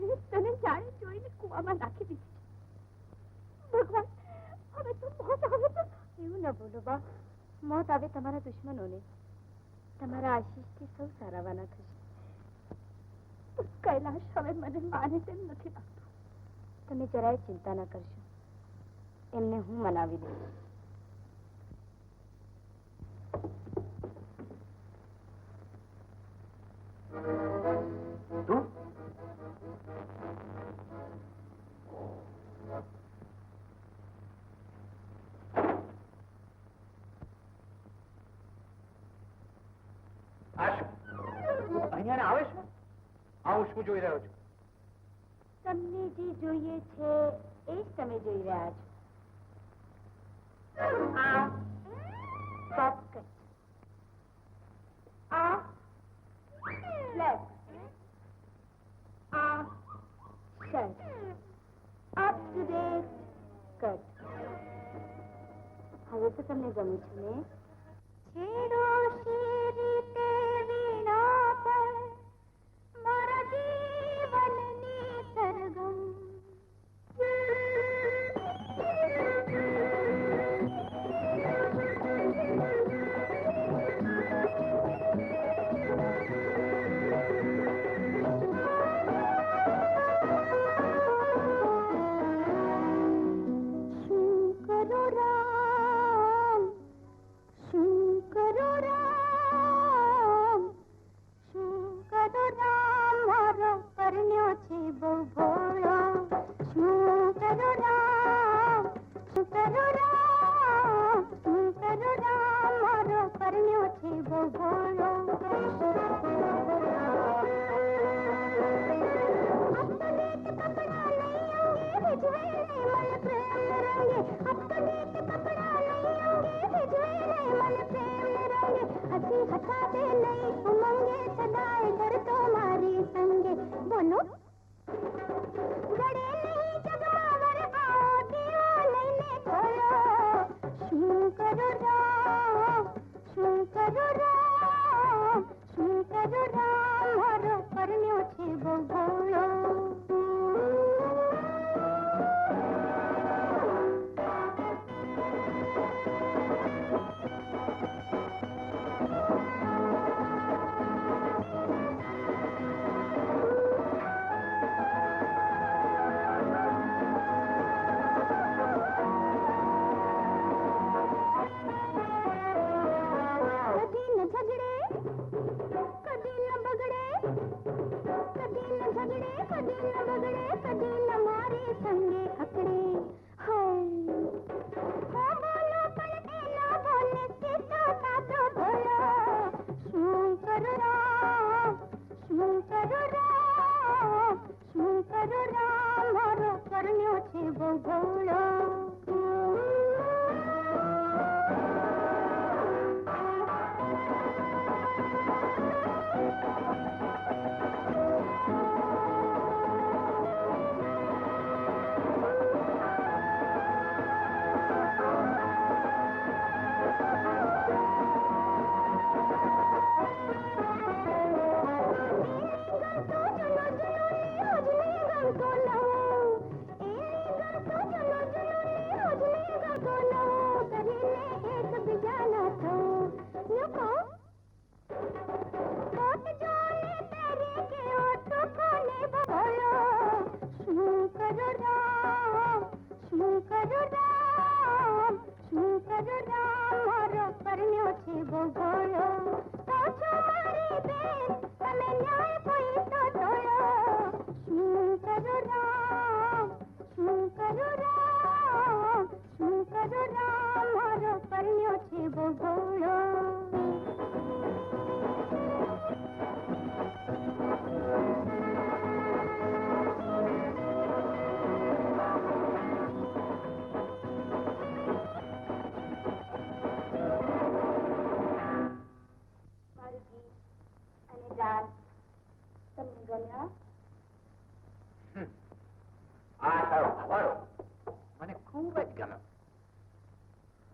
મેં તને જાણે જોઈને કુવામાં નાખી દીધી. ભગવાન, હવે તો મોત આવે તો. એવું ન બોલો બા. મોત આવે તમારા દુશ્મનોને. તમારા આશીષથી સૌ સારાવાના થશે. કૈલાશ, હવે મને માને તેમ નથી લાગતું. તમે જરાય ચિંતા ન કરશો. એમને હું મનાવી દઈશ. તું આ શું અહીંયા આવે છે? હું શું જોઈ રહ્યો છું? તમને જે જોઈએ છે એ જ તમે જોઈ રહ્યા છો. આ પોપકટ, આ ફ્લેટ, આ shirt, up to date cut. હવે તો તમને ગમે છે ને? છેડો શેરી તે વીણા પર મારા જીવનની સરગમ.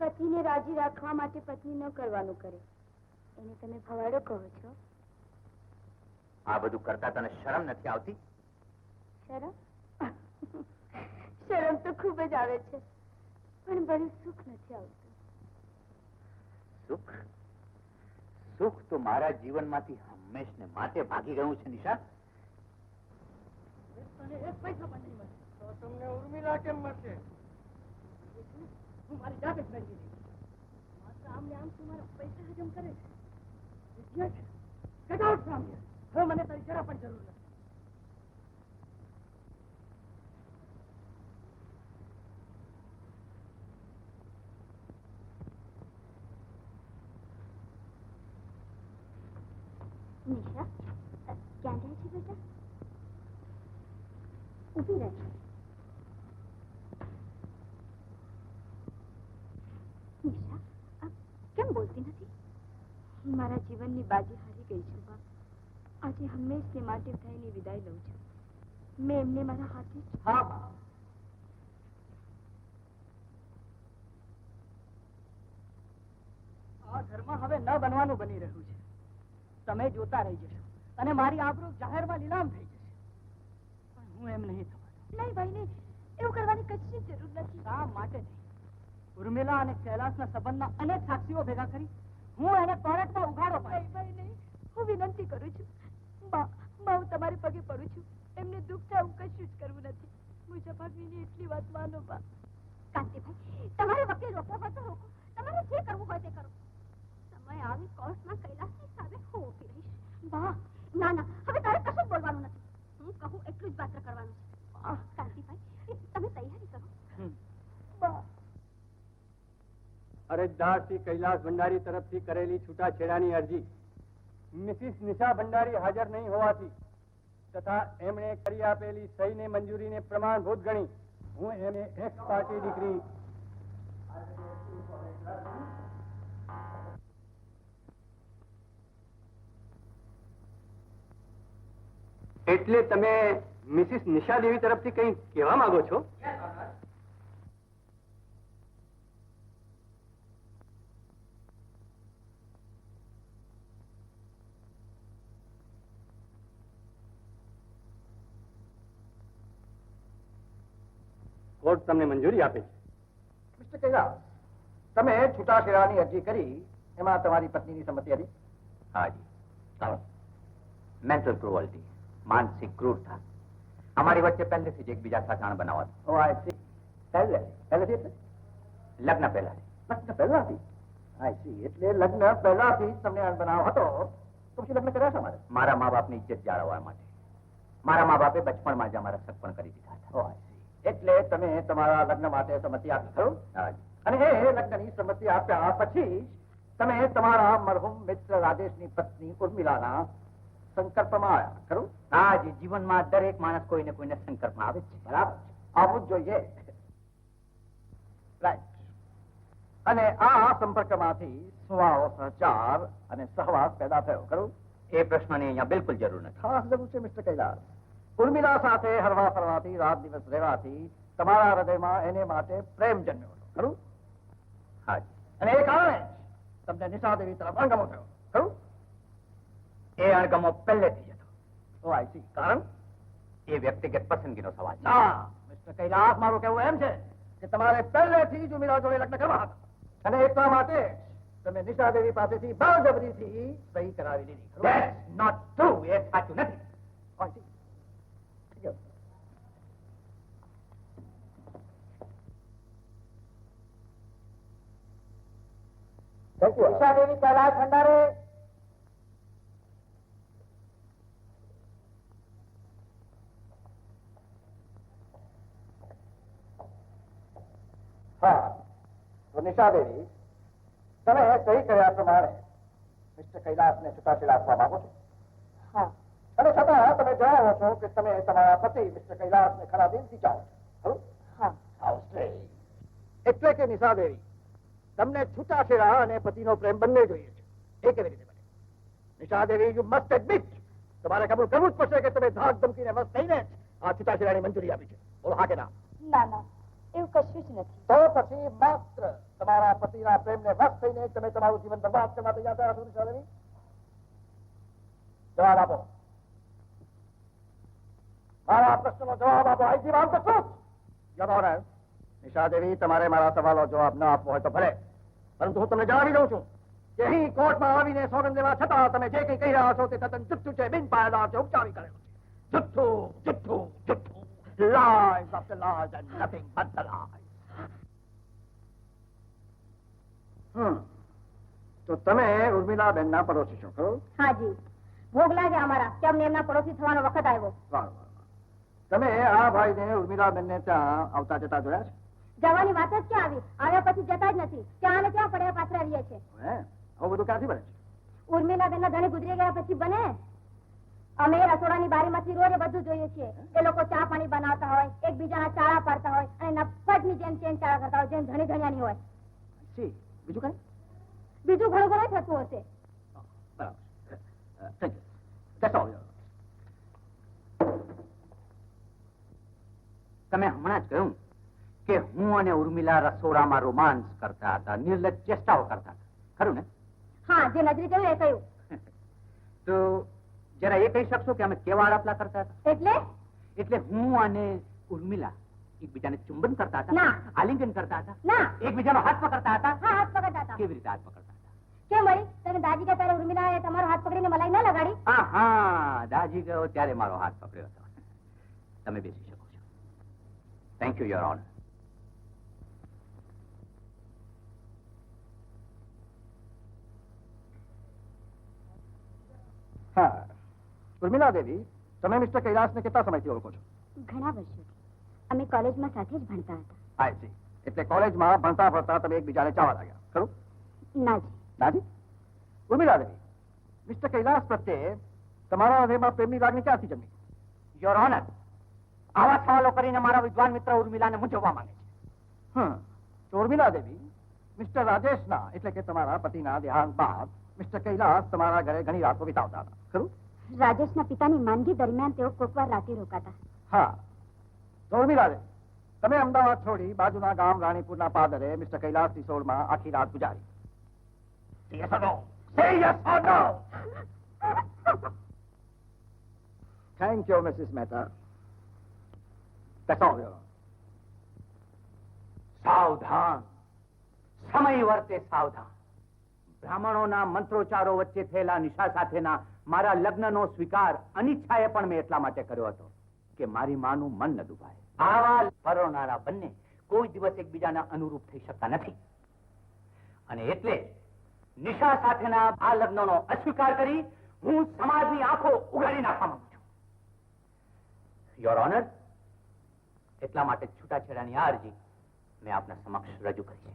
પતિને રાજી રાખવા માટે પત્ની ન કરવાનું કરે એને તમે ભવાડો કહો છો? આ બધું કરતા તને શરમ નથી આવતી? શરમ? શરમ તો ખૂબ જ આવે છે, પણ બહુ સુખ નથી આવતું. સુખ? સુખ તો મારા જીવનમાંથી હંમેશને માટે ભાગી ગયું છે નિશા. એક પૈસા પણ નહીં મળે તો તમને ઉર્મિલા કેમ મળશે? હું મારી જાતે જ મેળવી લઈશ. માત્ર આમને આમ તું મારા પૈસા હજમ કરે છે. Idiot! Get out from here. હવે મને તારી જરા પણ જરૂર નથી. નિશા ક્યાં જાય છે બેટા? ઊભી રહે. નિશા કેમ બોલતી નથી? મારા જીવનની બાજી હારી ગઈ છું બા. આજે હંમેશને માટે થઈને વિદાય લઉં છું. મેં એમને મારા હાથે હા આ ઘરમાં હવે ન બનવાનું બની રહ્યું છે. તમે જોતા રહી જશો અને મારી આબરૂ જાહેરમાં લીલામ થઈ જશે. પણ હું એમ નહીં થવાનું. નહીં ભાઈ નહીં, એવું કરવાની કશી જરૂર નથી. શા માટે નહીં? ઉર્મિલા અને કૈલાસના સંબંધના અનેક સાક્ષીઓ ભેગા કરી હું એને કોર્ટમાં ઉઘાડો પાડીશ. ભાઈ નહીં, હું વિનંતી કરું છું. બા હું તમારી પગે પડું છું. એમને દુઃખ થાય હું કશું જ કરવું નથી. મુજફ્ફરની એટલી વાત માનો બા. કાંતિભાઈ, તમારે વકીલ રોકવો હોય તો રોકો. તમારે જે કરવું હોય તે કરો. સમય આવી કોર્ટમાં કૈલાસની સામે હું ઊભી રહીશ. બા ના ના, હવે તારે કશું બોલવાનું નથી. હું કહું એટલું જ માત્ર કરવાનું છે. કાંતિભાઈ, તમે તૈયારી કરો. બા અરજદાર શ્રી કૈલાસ ભંડારી તરફથી કરેલી છૂટાછેડાની અરજી મિસિસ નિશા ભંડારી હાજર નહીં હોવાથી તથા એમણે કરી આપેલી સહીને મંજૂરીને પ્રમાણભૂત ગણી હું એને એક્સ પાર્ટી દીકરી એટલે તમે મિસિસ નિશા દેવી તરફથી કંઈ કહેવા માંગો છો? કોર્ટ તમને મંજૂરી આપે છે. મિસ્ટર કૈલાસ, તમે છૂટાછેડાની અરજી કરી એમાં તમારી પત્નીની સંમતિ હતી? હાજી. મેન્ટલ ક્રુઅલ્ટી, માનસિક ક્રૂરતા અમારી વચ્ચે પહેલેથી જ એકબીજા સાથે અણબનાવ હતો. ઓ આઈ સી. પહેલેથી એટલે લગ્ન પહેલાથી. લગ્ન પહેલાથી? I C. એટલે લગ્ન પહેલાથી જ તમને અણબનાવ હતો તો પછી લગ્ન કર્યા શા માટે? મારા મા બાપની ઇજ્જત જાળવવા માટે. મારા મા બાપે બચપણમાં જ અમારા સગપણ કરી દીધા હતા. ઓ આઈ સી. એટલે તમે તમારા લગ્ન માટે સંમતિ આપી, ખરું? હાજી. અને એ લગ્નની સંમતિ આપ્યા પછી તમે તમારા મરહુમ મિત્ર રાજેશની પત્ની ઉર્મિલાના સંકલ્પમાં આવ્યા, ખરું? હાજી. જીવનમાં દરેક માણસ કોઈને કોઈને સંકલ્પમાં આવે જ છે. બરાબર, આવું જ જોઈએ. રાઈટ. અને આ સંપર્કમાંથી સ્વાઓ સહચાર અને સહવાસ પેદા થયો, ખરું? એ પ્રશ્નની અહીંયા બિલકુલ જરૂર નથી. ખાસ જરૂર છે મિસ્ટર કૈલાસ. ઉર્મિલા સાથે હરવા ફરવાથી, રાત દિવસ રહેવાથી તમારા હૃદયમાં એને માટે પ્રેમ જન્મ્યો હતો, ખરું? હાજી. અને એ કારણે જ તમને નિશા દેવી તરફ અણગમો થયો, ખરું? એ અણગમો પહેલેથી જ હતો. ઓ આઈ સી. કારણ? એ વ્યક્તિગત પસંદગીનો સવાલ છે. ના મિસ્ટર કૈલાસ, મારું કહેવું એમ છે કે તમારે પહેલેથી જ ઉર્મિલા જોડે લગ્ન કરવા હતા અને એટલા માટે તમે નિશા દેવી પાસેથી બળજબરીથી સહી કરાવી લીધી, ખરું? That's not true. એ સાચું નથી. ઓ આઈ સી. નિશા દેવી કૈલાસ ભંડારે. હા, તો નિશા દેવી, તમે સહી કર્યા પ્રમાણે મિસ્ટર કૈલાસને છૂટાછેડા આપવા માંગો છો? હા. અને છતાં તમે જણાવો છો કે તમે તમારા પતિ મિસ્ટર કૈલાસને ખરા દિલથી ચાહો છો, ખરું? હા. How strange. એટલે કે નિશા દેવી, તમને છૂટાછેડા અને પતિનો પ્રેમ બંને જોઈએ છે. એ કેવી રીતે બને? નિશા દેવી, યુ મસ્ટ એડમિટ, તમારે કબૂલ કરવું જ પડશે કે તમે ધાક ધમકીને વશ થઈને આ છૂટાછેડાની મંજૂરી આપી છે. બોલો હા કે ના? ના ના, એવું કશું જ નથી. તો પછી માત્ર તમારા પતિના પ્રેમને વશ થઈને તમે તમારું જીવન બરબાદ કરવા તૈયાર થયા છો નિશા દેવી? જવાબ આપો. મારા પ્રશ્નનો જવાબ આપો. આઈ જી want the truth. Your honour, Nisha Devi, તમારે મારા સવાલો જવાબ ન આપવો હોય તો ભલે, પરંતુ હું તમને જણાવી દઉં છું કે અહીં કોર્ટમાં આવીને સોગંદ લેવા છતાં તમે જે કંઈ કહી રહ્યા છો તે તદ્દન જુઠ્ઠું છે, બિન પાયાદાર છે, ઉપચારી કરેલું છે. જુઠ્ઠું, જુઠ્ઠું, જુઠ્ઠું. Lies after lies and nothing but the lies. તો તમે ઉર્મિલા બેનના પડોશી છો, ખરું? હાજી. ભોગ લાગે અમારા કે અમને એમના પડોશી થવાનો વખત આવ્યો. વાહ, વાહ, વાહ. તમે આ ભાઈને ઉર્મિલા બેનને ત્યાં આવતા જતા જોયા છે? જવાની વાત જ ક્યાં આવી? આવ્યા પછી જતા જ નથી. ત્યાં ને ત્યાં પડ્યા પાછળ રહીએ છે. હે, આવું બધું ક્યાંથી બને છે? ઉર્મિલાબેનના ધણી ગુજરી ગયા પછી બને? અમે રસોડાની બારીમાંથી રોજ બધું જોઈએ છીએ. એ લોકો ચા પાણી બનાવતા હોય, એકબીજાના ચાળા પાડતા હોય અને નફ્ફટની જેમ ચેન ચાળા કરતા હોય, જેમ ધણી ધણિયાની હોય. બીજું કઈ? બીજું ઘણું ઘણું થતું હશે. તમે હમણાં જ કહ્યું કે હું અને ઉર્મિલા રસોડામાં રોમાંસ કરતા હતા, નિર્લજ્જ ચેષ્ટાઓ કરતા હતા, ખરું ને? હા, જે નજરે જોયું એ કહ્યું. તો જરા એ કહી શકશો કે અમે કેવા આળપલા કરતા હતા? એટલે હું અને ઉર્મિલા એકબીજાને ચુંબન કરતા હતા? ના. આલિંગન કરતા હતા? ના. એકબીજાનો હાથ પકડતા હતા? હા, હાથ પકડતા હતા. કેવી રીતે હાથ પકડતા હતા? કેમ વળી? તમે દાજી ગયા ત્યારે ઉર્મિલાએ તમારો હાથ પકડીને મલાઈ ના લગાડી? હા, દાજી ગયો ત્યારે મારો હાથ પકડ્યો હતો. તમે બેસી શકો છો. Thank you, your honour. હા, ઉર્મિલા દેવી, તમે મિસ્ટર કૈલાસને કેટલા સમયથી ઓળખો છો? ઘણા વર્ષોથી. અમે કોલેજમાં સાથે જ ભણતા હતા. I C. એટલે કોલેજમાં ભણતા ભણતા તમે એકબીજાને ચાવા લાગ્યા, ખરું? નાજી. નાજી? ઉર્મિલા દેવી, મિસ્ટર કૈલાસ પ્રત્યે તમારા હૃદયમાં પ્રેમની લાગણી ક્યાંથી જન્મી? યોર ઓનર, આવા સવાલો કરીને મારા વિદ્વાન મિત્ર ઉર્મિલાને મૂંઝવવા માંગે છે. તો ઉર્મિલા દેવી, મિસ્ટર રાજેશના એટલે કે તમારા પતિના દેહાંત બાદ મિસ્ટર કૈલાસ તમારા ઘરે ઘણી રાતો વિતાવતા હતા, ખરું? રાજેશના પિતાની માંદગી દરમિયાન તેઓ કોકવાર રાતે રોકાતા. હા. તો ઉર્મિલા દેવી, તમે અમદાવાદ છોડી બાજુના ગામ રાણીપુરના પાદરે મિસ્ટર કૈલાસની સોળમાં આખી રાત ગુજારી. Yes or no? Say yes or no? Thank you, Mrs. Mehta. That's all, Your Honor. સાવધાન, સમય વર્તે સાવધાન. બ્રાહ્મણોના મંત્રોચ્ચારો વચ્ચે થયેલા નિશા સાથેના મારા લગ્નનો સ્વીકાર અનિચ્છાએ પણ મેં એટલા માટે કર્યો હતો કે મારી માનું મન ન દુભાય. આવા પરણનારા બંને કોઈ દિવસ એકબીજાના અનુરૂપ થઈ શકતા નથી, અને એટલે નિશા સાથેના આ લગ્નનો અસ્વીકાર કરી હું સમાજની આંખો ઉઘાડી નાખવા માંગુ છું. યોર ઓનર, એટલા માટે છૂટાછેડાની આ અરજી મેં આપના સમક્ષ રજૂ કરી છે.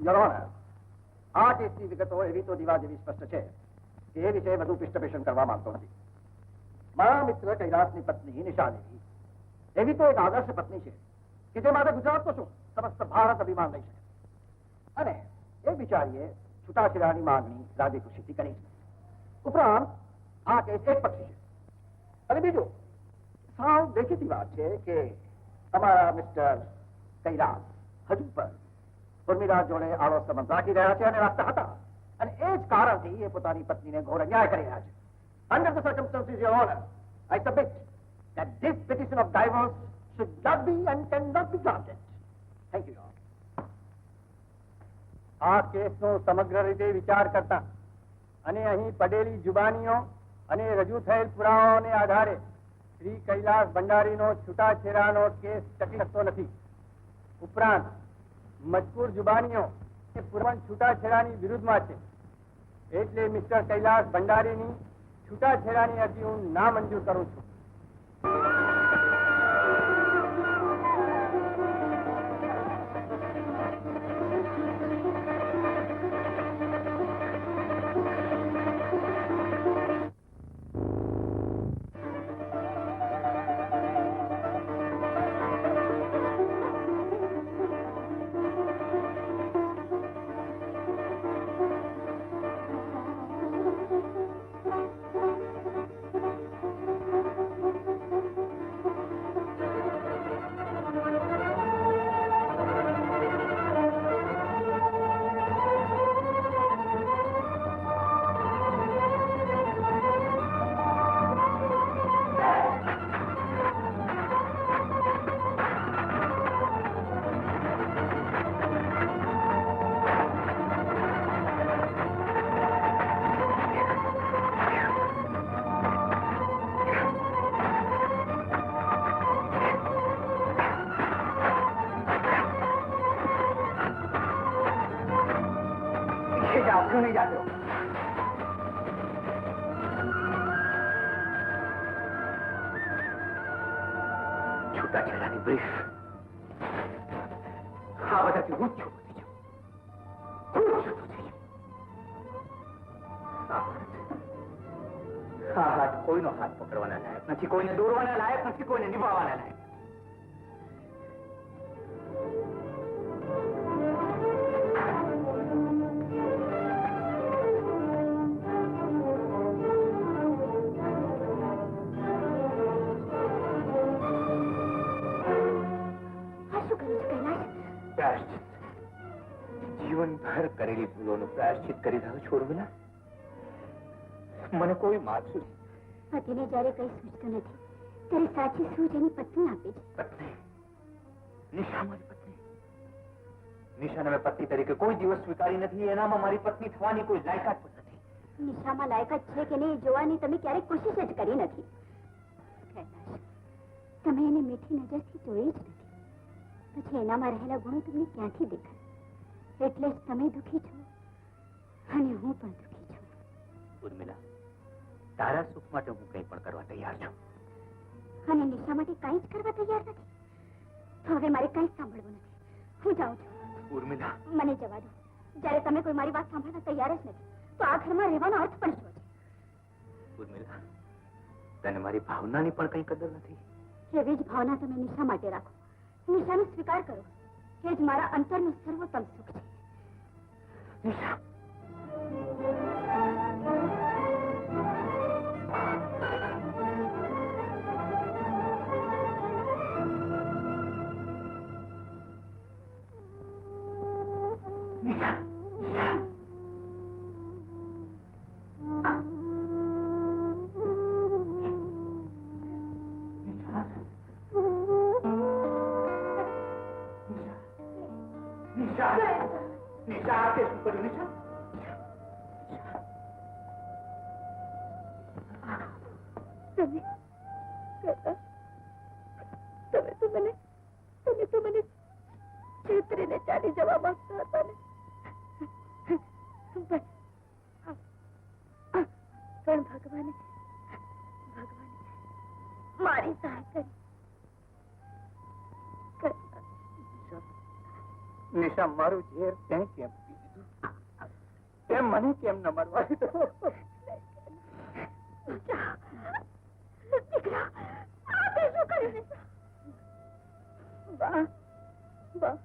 Your Honor, આ કેસની વિગતો એવી તો દીવા જેવી સ્પષ્ટ છે કે એ વિશે વધુ પૃષ્ઠપોષણ કરવા માંગતો નથી. મારા મિત્ર કૈલાસની પત્ની નિશા દેવી એવી તો એક આદર્શ પત્ની છે કે જે માટે ગુજરાત તો શું સમસ્ત ભારત અભિમાન લઈ શકે, અને એ બિચારીએ છૂટાછેડાની માંગણી રાજી ખુશીથી કરી છે. ઉપરાંત આ કેસ એક પક્ષી છે, અને બીજું સાવ દેખીતી વાત છે કે તમારા મિસ્ટર કૈલાસ હજુ પણ ઉર્મિલા જોડે આળો સંબંધ રાખી રહ્યા છે અને રાખતા હતા, અને એ જ કારણથી એ પોતાની પત્નીને ઘોર અન્યાય કરી રહ્યા છે. Under the circumstances, Your Honor, I submit that this petition of divorce should not be and cannot be granted. Thank you, Your Honor. આ કેસનો સમગ્ર રીતે વિચાર કરતા અને અહીં પડેલી જુબાનીઓ અને રજૂ થયેલ પુરાવાઓને આધારે શ્રી કૈલાસ ભંડારીનો છૂટાછેડાનો કેસ ટકી શકતો નથી. ઉપરાંત મજકૂર જુબાનીઓ એ પુરાવા છૂટાછેડાની વિરુદ્ધમાં છે, એટલે મિસ્ટર કૈલાસ ભંડારીની છૂટાછેડાની અરજી હું નામંજૂર કરું છું. क्यों नहीं जाते हो? છૂટાછેડાની બ્રીફ આ બધાથી હું જ છું. કોઈનો હાથ પકડવાના લાયક નથી, કોઈને દોરવાના લાયક નથી, કોઈને નિભાવવાના લાયક. જીવનભર કરેલી ભૂલોનું પ્રાયશ્ચિત કરી રહ્યો છું ઉર્મિલા. મને કોઈ મારશું. પતિને જયારે કઈ સૂચતું નથી ત્યારે સાચી સૂઝ એની પત્ની આપે છે. પત્ની? નિશા મારી પત્ની? નિશાને મેં પત્ની તરીકે કોઈ દિવસ સ્વીકારી નથી. એનામાં મારી પત્ની થવાની કોઈ લાયકાત પણ નથી. નિશામાં લાયકાત છે કે નહીં જોવાની તમે ક્યારેય કોશિશ જ કરી નથી. કૈલાશ, તમે એને મીઠી નજરથી જોઈ જ નથી. પછી એનામાં રહેલા ગુણો તમને ક્યાંથી દેખાય? એટલે જ તમે દુઃખી છો અને હું પણ દુઃખી છું. ઉર્મિલા, તારા સુખ માટે હું કંઈ પણ કરવા તૈયાર છું. અને નિશા માટે કંઈ જ કરવા તૈયાર નથી. તો હવે મારે કંઈ સાંભળવું નથી. હું જાઉં છું. ઉર્મિલા, મને જવા દો. જ્યારે તમે કોઈ મારી વાત સાંભળવા તૈયાર જ નથી તો આ ઘરમાં રહેવાનો અર્થ પણ શું છે? ઉર્મિલા, તને મારી ભાવનાની પણ કંઈ કદર નથી. એવી જ ભાવના તમે નિશા માટે રાખો. નિશાનો સ્વીકાર કરો. એ જ મારા અંતરનું સર્વોત્તમ સુખ છે. નિશા, તમે તો મને છેતરીને ચાલી જવા માંગતા હતા ને. પણ ભગવાને મારી સહાય કરી. નિશા, મારું ઝેર તે કેમ પી દીધું? તે મને કેમ ન મરવા દીધો? દીકરા, આ તે શું કર્યું? બા,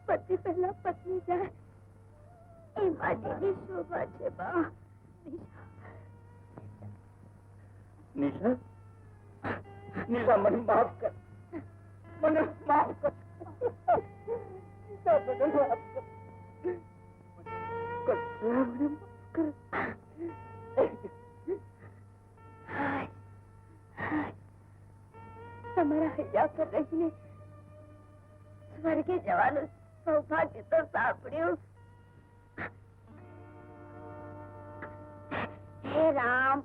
પતિ પહેલા પત્ની જાય એ માટેની શોભા છે. બા, નિશા, નિશા, મને માફ કર. મને માફ કર. મને માફ કર. મને માફ કર. તમારા હૈયા પર રહીને સ્વર્ગે જવાનું સૌભાગ્ય તો સાંભળ્યું. હે રામ,